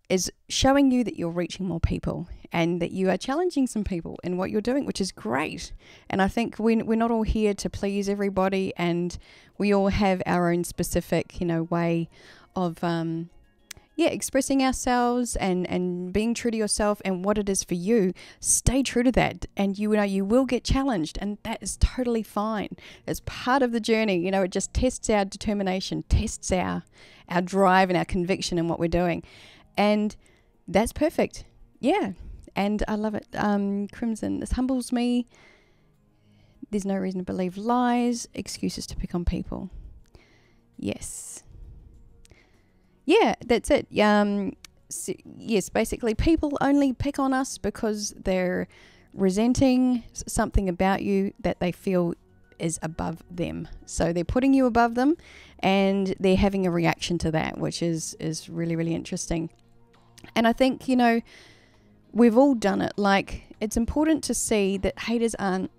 is showing you that you're reaching more people and that you are challenging some people in what you're doing, which is great. And I think we're not all here to please everybody, and we all have our own specific, way of expressing ourselves and being true to yourself and what it is for you. Stay true to that, and you will get challenged, and that is totally fine. It's part of the journey. It just tests our determination, tests our drive and our conviction in what we're doing, and that's perfect. Yeah, and I love it. Crimson, this humbles me. There's no reason to believe lies, excuses to pick on people. Yes. Yeah, that's it. So, yes, basically people only pick on us because they're resenting something about you that they feel is above them. So they're putting you above them, and they're having a reaction to that, which is really, really interesting. And I think, we've all done it. Like, it's important to see that haters aren't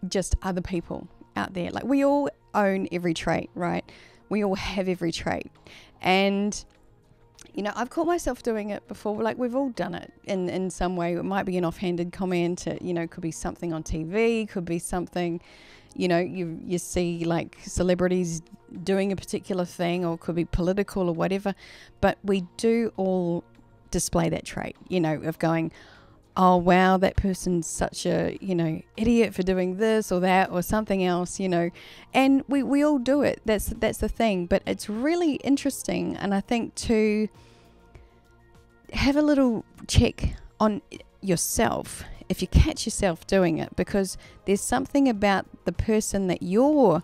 just other people out there. Like, we all own every trait, right? We all have every trait. And, I've caught myself doing it before. Like, we've all done it in some way. It might be an offhanded comment. It could be something on TV, could be something, you see like celebrities doing a particular thing, or it could be political or whatever. But we do all display that trait, of going, oh, wow, that person's such a, idiot for doing this or that or something else, and we all do it. That's the thing. But it's really interesting, and I think to have a little check on yourself if you catch yourself doing it, because there's something about the person that you're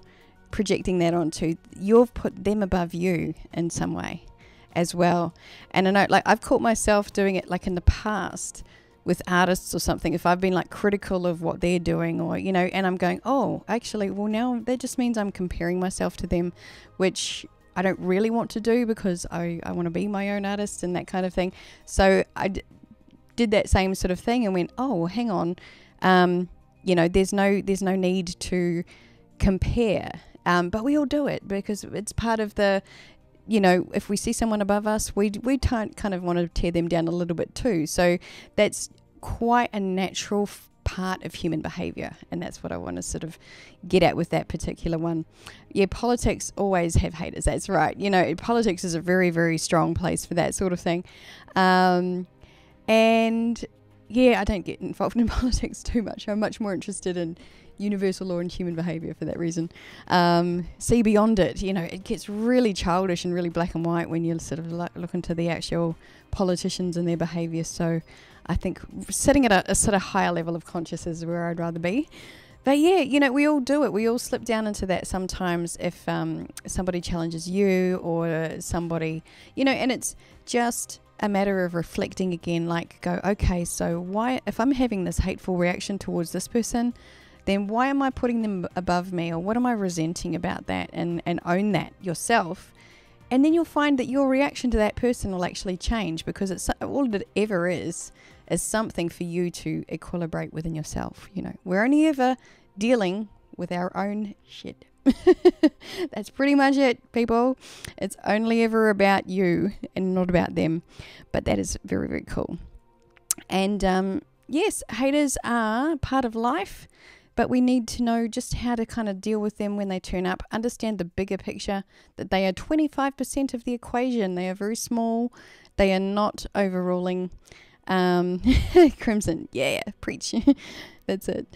projecting that onto. You've put them above you in some way as well. And I know, like, I've caught myself doing it, like, in the past with artists or something, if I've been like critical of what they're doing, or and I'm going, oh, actually, well, now that just means I'm comparing myself to them, which I don't really want to do, because I want to be my own artist and that kind of thing. So I did that same sort of thing and went, oh, hang on, there's no need to compare. But we all do it because it's part of the, if we see someone above us, we kind of want to tear them down a little bit too. So that's quite a natural part of human behavior, and that's what I want to sort of get at with that particular one. Yeah, politics always have haters, that's right. Politics is a very, very strong place for that sort of thing. And yeah, I don't get involved in politics too much. I'm much more interested in universal law and human behavior for that reason. See beyond it, it gets really childish and really black and white when you sort of look into the actual politicians and their behavior. So I think sitting at a sort of higher level of consciousness is where I'd rather be. But yeah, we all do it. We all slip down into that sometimes if somebody challenges you or somebody, and it's just a matter of reflecting again, like go, okay, so why, if I'm having this hateful reaction towards this person, then why am I putting them above me, or what am I resenting about that? And own that yourself. And then you'll find that your reaction to that person will actually change, because it's all it ever is something for you to equilibrate within yourself. We're only ever dealing with our own shit. That's pretty much it, people. It's only ever about you and not about them. But that is very, very cool. And yes, haters are part of life, but we need to know just how to kind of deal with them when they turn up. Understand the bigger picture, that they are 25% of the equation. They are very small. They are not overruling. Crimson, yeah, preach. That's it.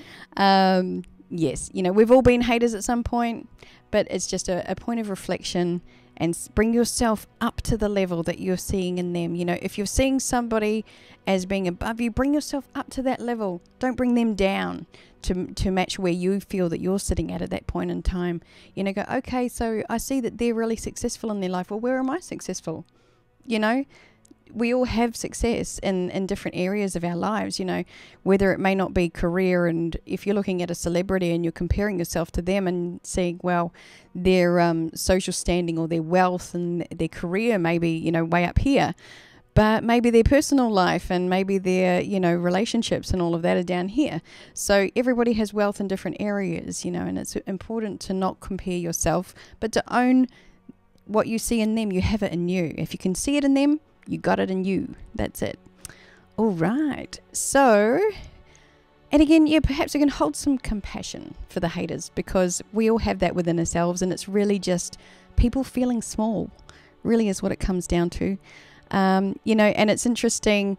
Yes, we've all been haters at some point, but it's just a point of reflection, and bring yourself up to the level that you're seeing in them. If you're seeing somebody as being above you, bring yourself up to that level. Don't bring them down to match where you feel that you're sitting at that point in time. Go, okay, so I see that they're really successful in their life. Well, where am I successful? We all have success in different areas of our lives, whether it may not be career. And if you're looking at a celebrity and you're comparing yourself to them and seeing, well, their social standing or their wealth and their career may be, way up here, but maybe their personal life and maybe their, relationships and all of that are down here. So everybody has wealth in different areas, and it's important to not compare yourself, but to own what you see in them. You have it in you. If you can see it in them, you got it in you. That's it. All right. So, and again, perhaps you can hold some compassion for the haters, because we all have that within ourselves, and it's really just people feeling small, really is what it comes down to. And it's interesting.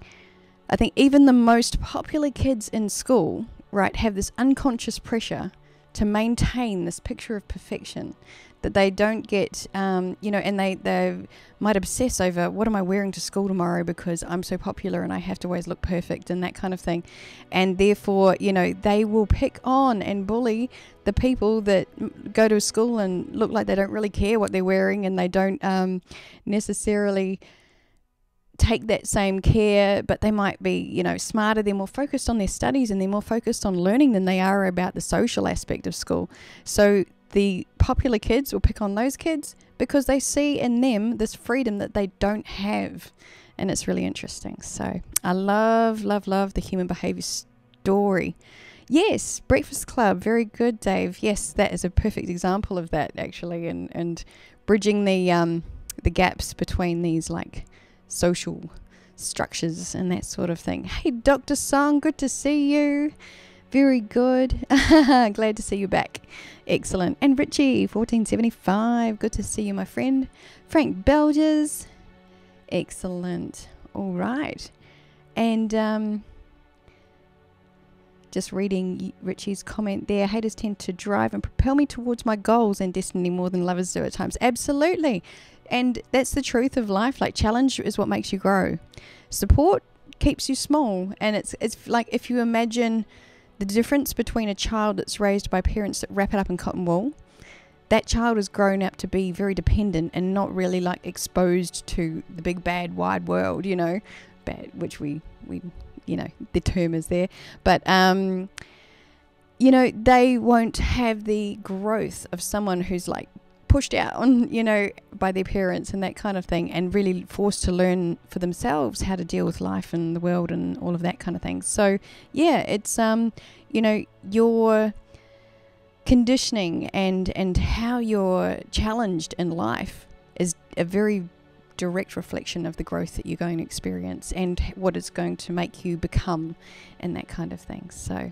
I think even the most popular kids in school, right, have this unconscious pressure to maintain this picture of perfection, that they don't get, and they might obsess over, what am I wearing to school tomorrow because I'm so popular and I have to always look perfect and that kind of thing. And therefore, they will pick on and bully the people that go to school and look like they don't really care what they're wearing, and they don't necessarily take that same care, but they might be, smarter. They're more focused on their studies and they're more focused on learning than they are about the social aspect of school. So the popular kids will pick on those kids because they see in them this freedom that they don't have. And it's really interesting. So I love, love, love the human behavior story. Yes, Breakfast Club. Very good, Dave. Yes, that is a perfect example of that, actually, and bridging the gaps between these like social structures and that sort of thing. Hey, Dr. Song, good to see you. Very good. Glad to see you back. Excellent. And Richie, 1475. Good to see you, my friend. Frank Belges. Excellent. All right. And just reading Richie's comment there. Haters tend to drive and propel me towards my goals and destiny more than lovers do at times. Absolutely. And that's the truth of life. Like, challenge is what makes you grow. Support keeps you small. And it's like, if you imagine the difference between a child that's raised by parents that wrap it up in cotton wool, that child has grown up to be very dependent and not really like exposed to the big bad wide world, bad, which we the term is there. But, they won't have the growth of someone who's like pushed out on, by their parents and that kind of thing, and really forced to learn for themselves how to deal with life and the world and all of that kind of thing. So yeah, it's your conditioning and how you're challenged in life is a very direct reflection of the growth that you're going to experience and what it's going to make you become and that kind of thing. So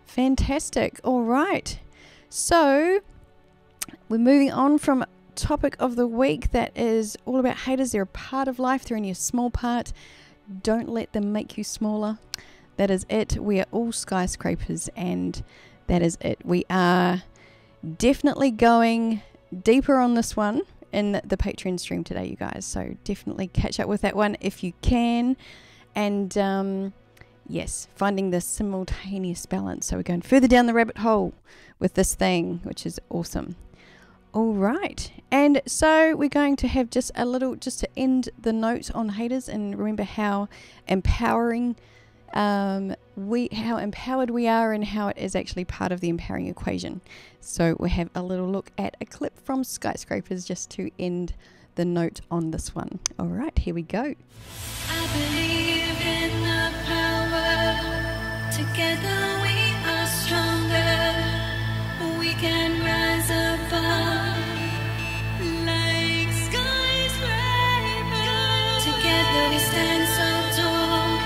fantastic. All right, so we're moving on from topic of the week that is all about haters. They're a part of life. They're only a small part. Don't let them make you smaller. That is it. We are all skyscrapers, and that is it. We are definitely going deeper on this one in the Patreon stream today, you guys. So definitely catch up with that one if you can. And yes, finding this simultaneous balance. So we're going further down the rabbit hole with this thing, which is awesome. All right, and so we're going to have just a little, just to end the note on haters, and remember how empowering how empowered we are, and how it is actually part of the empowering equation. So we'll have a little look at a clip from Skyscrapers just to end the note on this one. All right, here we go. I believe in the power. Together we are stronger. We can rise above like skyscrapers. Together we stand so tall.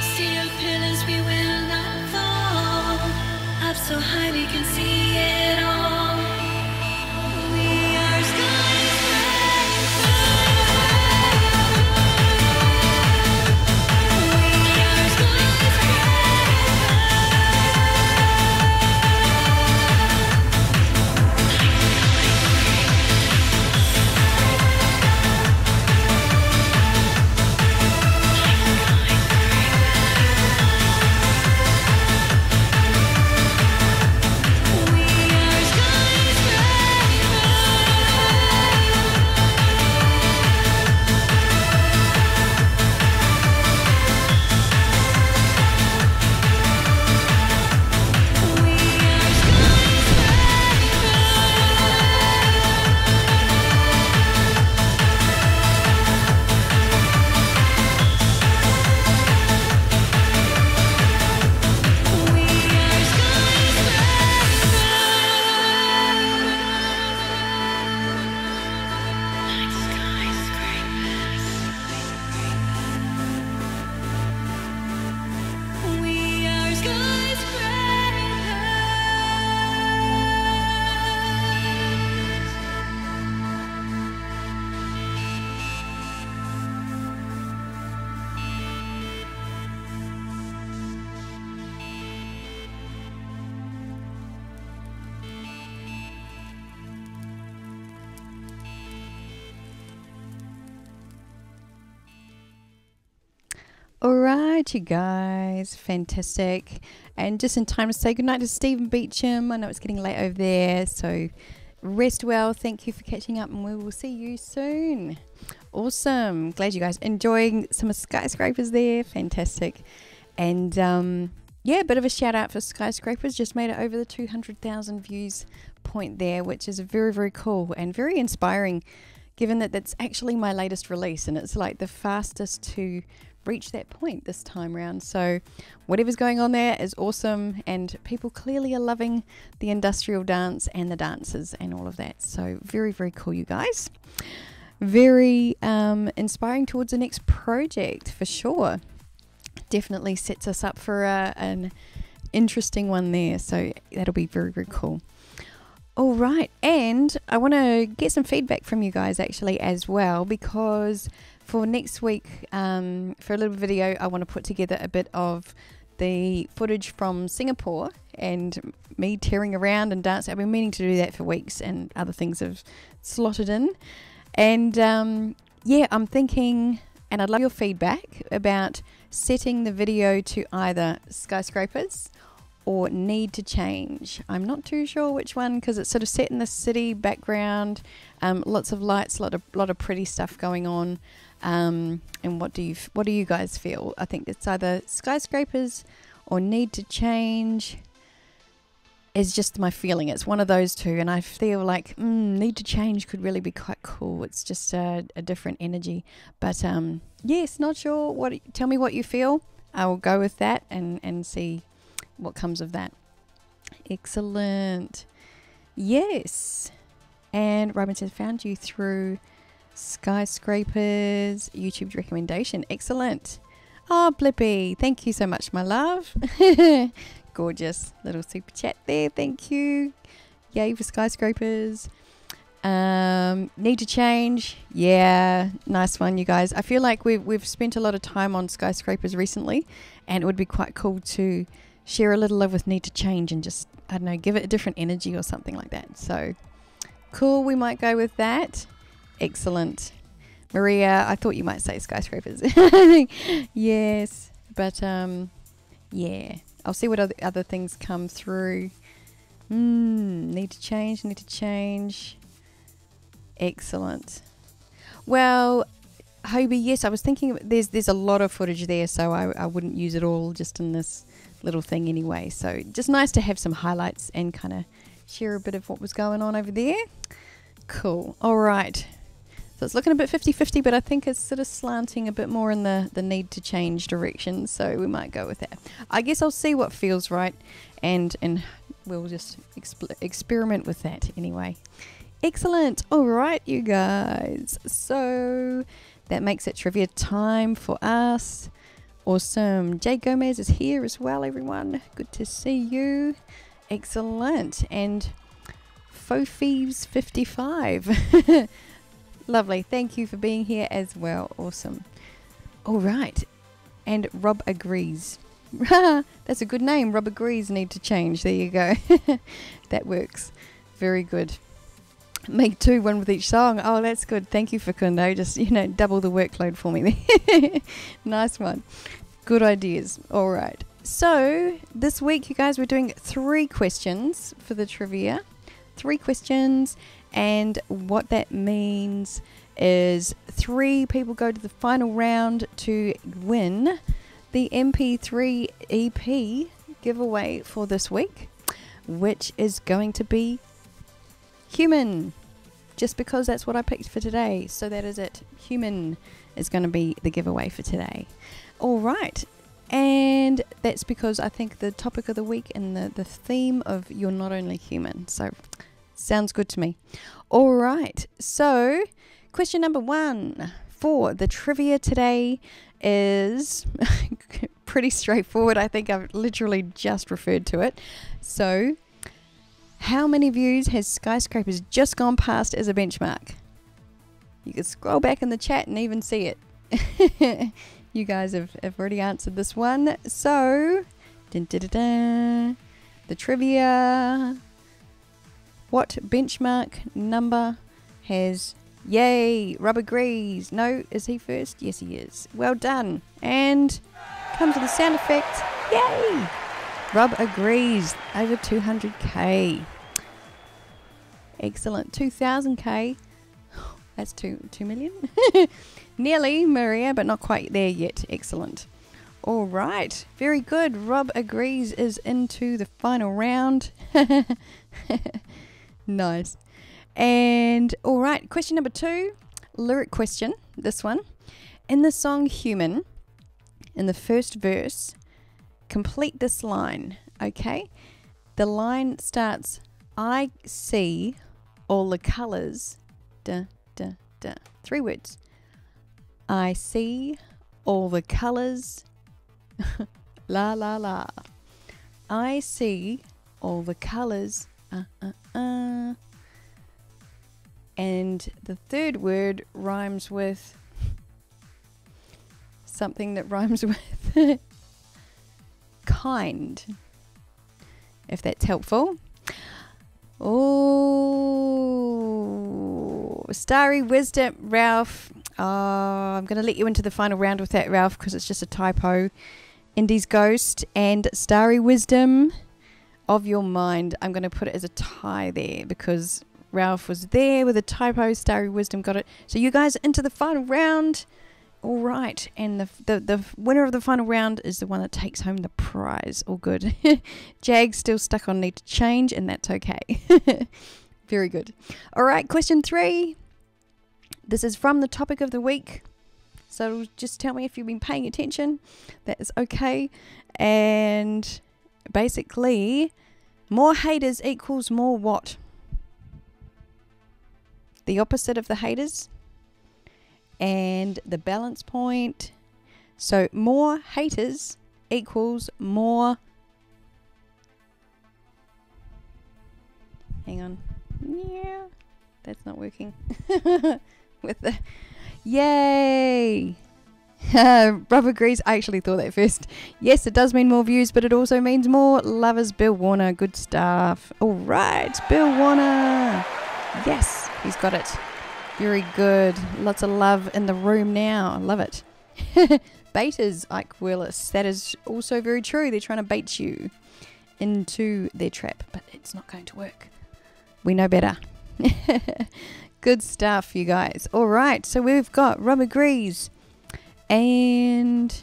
Steel pillars, we will not fall. Up so high we can see it all. We are All right, you guys, fantastic. And just in time to say goodnight to Stephen Beecham. I know it's getting late over there, so rest well. Thank you for catching up, and we will see you soon. Awesome. Glad you guys enjoying some of Skyscrapers there. Fantastic. And yeah, a bit of a shout out for Skyscrapers. Just made it over the 200,000 views point there, which is very, very cool and very inspiring, given that that's actually my latest release, and it's like the fastest to reach that point this time round. So whatever's going on there is awesome, and people clearly are loving the industrial dance and the dancers and all of that. So very, very cool, you guys. Very inspiring towards the next project for sure. Definitely sets us up for an interesting one there, so that'll be very, very cool. All right, and I want to get some feedback from you guys actually as well, because for next week, for a little video, I want to put together a bit of the footage from Singapore and me tearing around and dancing. I've been meaning to do that for weeks, and other things have slotted in. And yeah, I'm thinking, and I'd love your feedback about setting the video to either Skyscrapers or Need to Change. I'm not too sure which one, because it's sort of set in the city background, lots of lights, lot of pretty stuff going on. And what do you guys feel? I think it's either Skyscrapers or Need to Change. Is just my feeling. It's one of those two, and I feel like Need to Change could really be quite cool. It's just a different energy. But yes, not sure. Tell me what you feel. I will go with that and see what comes of that. Excellent. Yes. And Robin says, found you through Skyscrapers YouTube recommendation. Excellent. Oh, Blippy, thank you so much, my love. Gorgeous little super chat there. Thank you. Yay for Skyscrapers. Need to change. Yeah, nice one, you guys. I feel like we've spent a lot of time on Skyscrapers recently, and it would be quite cool to share a little love with Need to Change and just, I don't know, give it a different energy or something like that. So cool, we might go with that. Excellent. Maria, I thought you might say Skyscrapers. Yes, but yeah, I'll see what other things come through. Need to change. Excellent. Well, Hobie, yes, I was thinking there's a lot of footage there, so I wouldn't use it all just in this little thing anyway. So just nice to have some highlights and kind of share a bit of what was going on over there. Cool. All right. So it's looking a bit 50-50, but I think it's sort of slanting a bit more in the need to change direction. So we might go with that. I guess I'll see what feels right, and we'll just experiment with that anyway. Excellent. All right, you guys. So that makes it trivia time for us. Awesome. Jay Gomez is here as well, everyone. Good to see you. Excellent. And Fofies 55. Lovely. Thank you for being here as well. Awesome. All right. And Rob agrees. That's a good name. Rob agrees. Need to change. There you go. That works. Very good. Make 2, 1 with each song. Oh, that's good. Thank you, Facundo. Just, double the workload for me there. Nice one. Good ideas. All right. So this week, you guys, we're doing 3 questions for the trivia. 3 questions. And what that means is 3 people go to the final round to win the MP3 EP giveaway for this week, which is going to be Human, just because that's what I picked for today. So that is it. Human is going to be the giveaway for today. All right. And that's because I think the topic of the week and the theme of you're not only human. So sounds good to me. All right. So question number 1 for the trivia today is pretty straightforward. I think I've literally just referred to it. So how many views has Skyscrapers just gone past as a benchmark? You can scroll back in the chat and even see it. You guys have already answered this one. So, the trivia. What benchmark number has... Yay, Rob agrees. No, is he first? Yes, he is. Well done. And comes with a sound effect. Yay! Rob agrees. Over 200k. Excellent. 2,000k. That's 2 million. Nearly, Maria, but not quite there yet. Excellent. All right. Very good. Rob agrees is into the final round. Nice. And all right. Question number 2. Lyric question. This one. In the song Human, in the first verse, complete this line, okay? The line starts, I see all the colours, 3 words. I see all the colours, la la la. I see all the colours, And the third word rhymes with something that rhymes with kind, if that's helpful. Oh, Starry Wisdom, Ralph. Oh, I'm going to let you into the final round with that, Ralph, because it's just a typo. Indy's Ghost and Starry Wisdom of Your Mind. I'm going to put it as a tie there because Ralph was there with a typo. Starry Wisdom got it. So you guys into the final round. All right, and the winner of the final round is the one that takes home the prize. All good. Jag's still stuck on Need to Change, and that's okay. Very good. All right, question 3. This is from the topic of the week. So just tell me if you've been paying attention. That is okay. And basically, more haters equals more what? the opposite of the haters, and the balance point. So more haters equals more. Hang on. Yeah, that's not working. With the yay. Rob agrees. I actually thought that first. Yes, it does mean more views, but it also means more lovers. Bill Warner, good stuff. All right, Bill Warner. Yes, he's got it. Very good. Lots of love in the room now. I love it. Baiters, Ike Willis. That is also very true. They're trying to bait you into their trap, but it's not going to work. We know better. Good stuff, you guys. All right, so we've got Rob agrees. And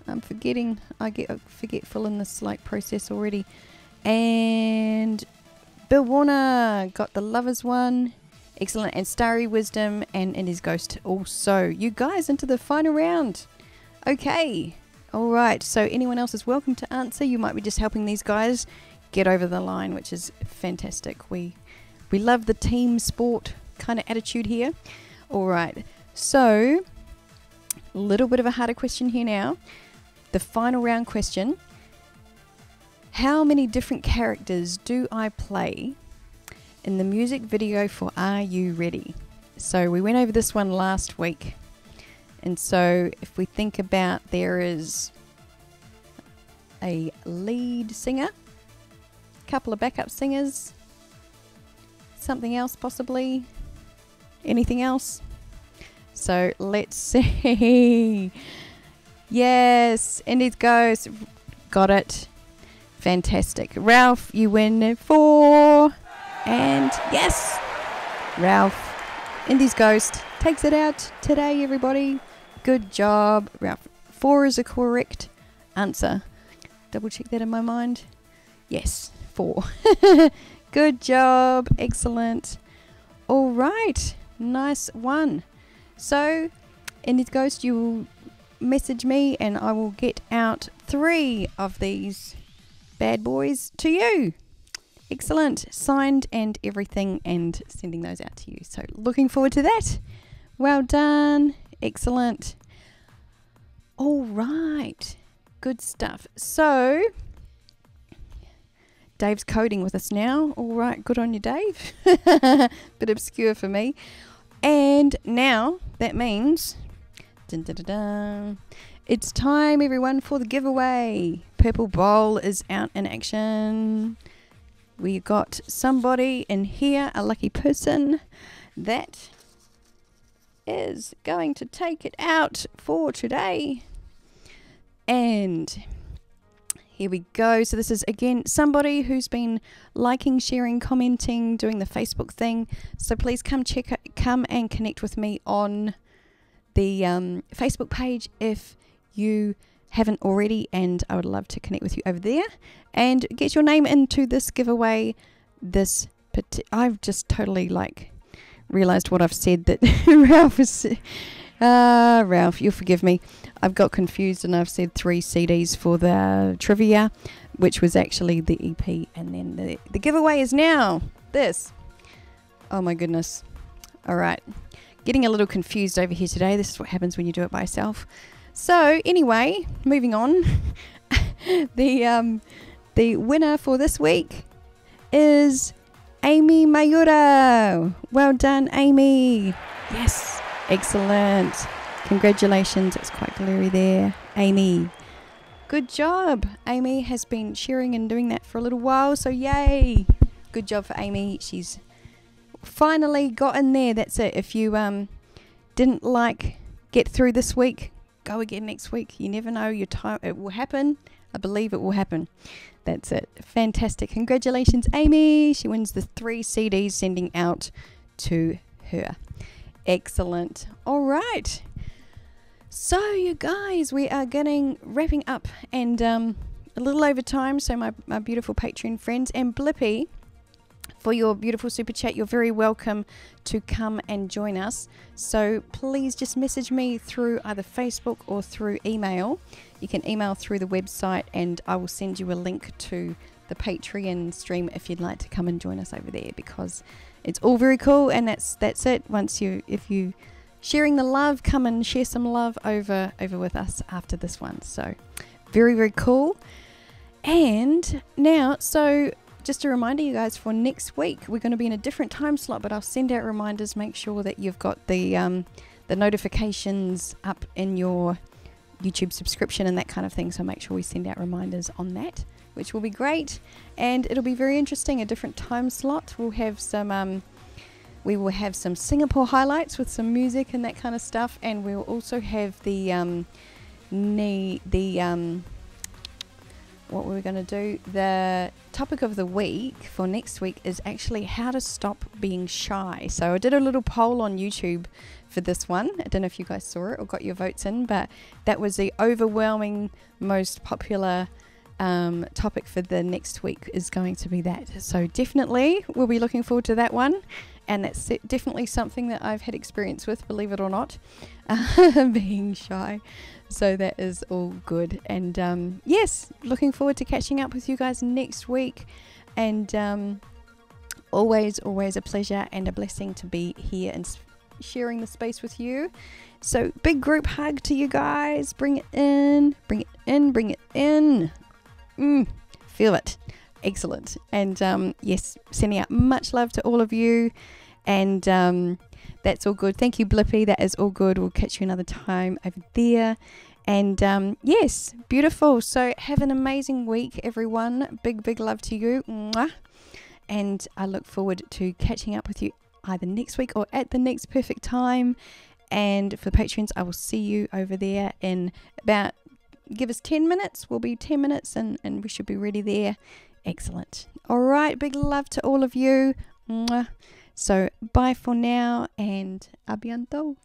I'm forgetting. I get forgetful in this process already. And Bill Warner got the lovers one. Excellent. And Starry Wisdom and Indy's Ghost also. You guys into the final round. Okay. All right. So anyone else is welcome to answer. You might be just helping these guys get over the line, which is fantastic. We love the team sport kind of attitude here. All right. So a little bit of a harder question here now. The final round question. How many different characters do I play in the music video for Are You Ready? So we went over this one last week. And so if we think about, there is a lead singer, a couple of backup singers, something else possibly, anything else? So let's see. Yes, Indy's Ghost. Got it. Fantastic. Ralph, you win 4. And yes, Ralph, Indy's Ghost takes it out today, everybody. Good job, Ralph. 4 is a correct answer. Double check that in my mind. Yes, 4. Good job. Excellent. All right. Nice one. So, Indy's Ghost, you will message me and I will get out 3 of these bad boys to you. Excellent. Signed and everything, and sending those out to you. So, looking forward to that. Well done. Excellent. All right. Good stuff. So, Dave's coding with us now. All right. Good on you, Dave. Bit obscure for me. And now that means dun, dun, dun, dun, it's time, everyone, for the giveaway. Purple Bowl is out in action. We got somebody in here, a lucky person, that is going to take it out for today. And here we go. So this is, again, somebody who's been liking, sharing, commenting, doing the Facebook thing. So please come and connect with me on the Facebook page if you haven't already, and I would love to connect with you over there and get your name into this giveaway. I've just totally realized what I've said, that Ralph is Ralph, you'll forgive me. I've got confused and I've said 3 CDs for the trivia, which was actually the EP, and then the giveaway is now this. Oh my goodness. All right. Getting a little confused over here today. This is what happens when you do it by yourself. So anyway, moving on. The winner for this week is Amy Mayura. Well done, Amy. Yes. Excellent. Congratulations. It's quite glary there, Amy. Good job. Amy has been sharing and doing that for a little while, so yay. Good job for Amy. She's finally got in there. That's it. If you didn't get through this week, go again next week. You never know your time. It will happen. I believe it will happen. That's it. Fantastic. Congratulations, Amy. She wins the 3 CDs, sending out to her. Excellent. All right. So, you guys, we are wrapping up, and a little over time. So my beautiful Patreon friends, and Blippy, for your beautiful super chat, you're very welcome to come and join us. So please just message me through either Facebook or through email. You can email through the website, and I will send you a link to the Patreon stream if you'd like to come and join us over there, because it's all very cool, and that's it. If you sharing the love, come and share some love over with us after this one. So very, very cool. And now, so just a reminder, you guys, for next week, we're going to be in a different time slot, but I'll send out reminders. Make sure that you've got the notifications up in your YouTube subscription and that kind of thing. So make sure we send out reminders on that, which will be great. And it'll be very interesting, a different time slot. We'll have some we will have some Singapore highlights with some music and that kind of stuff, and we'll also have what we're going to do. The topic of the week for next week is actually how to stop being shy. So I did a little poll on YouTube for this one. I don't know if you guys saw it or got your votes in, but that was the overwhelming most popular topic for the next week is going to be that. So definitely we'll be looking forward to that one, and that's definitely something that I've had experience with, believe it or not, being shy. So that is all good. And yes, looking forward to catching up with you guys next week. And always a pleasure and a blessing to be here and sharing the space with you. So big group hug to you guys. Bring it in, bring it in, bring it in. Feel it. Excellent. And yes, sending out much love to all of you. And that's all good. Thank you, Blippy. That is all good. We'll catch you another time over there. And yes, beautiful. So have an amazing week, everyone. Big love to you. Mwah. And I look forward to catching up with you either next week or at the next perfect time. And for the patrons, I will see you over there in about, give us 10 minutes. We'll be 10 minutes and we should be ready there. Excellent. All right. Big love to all of you. Mwah. So bye for now, and a bientôt.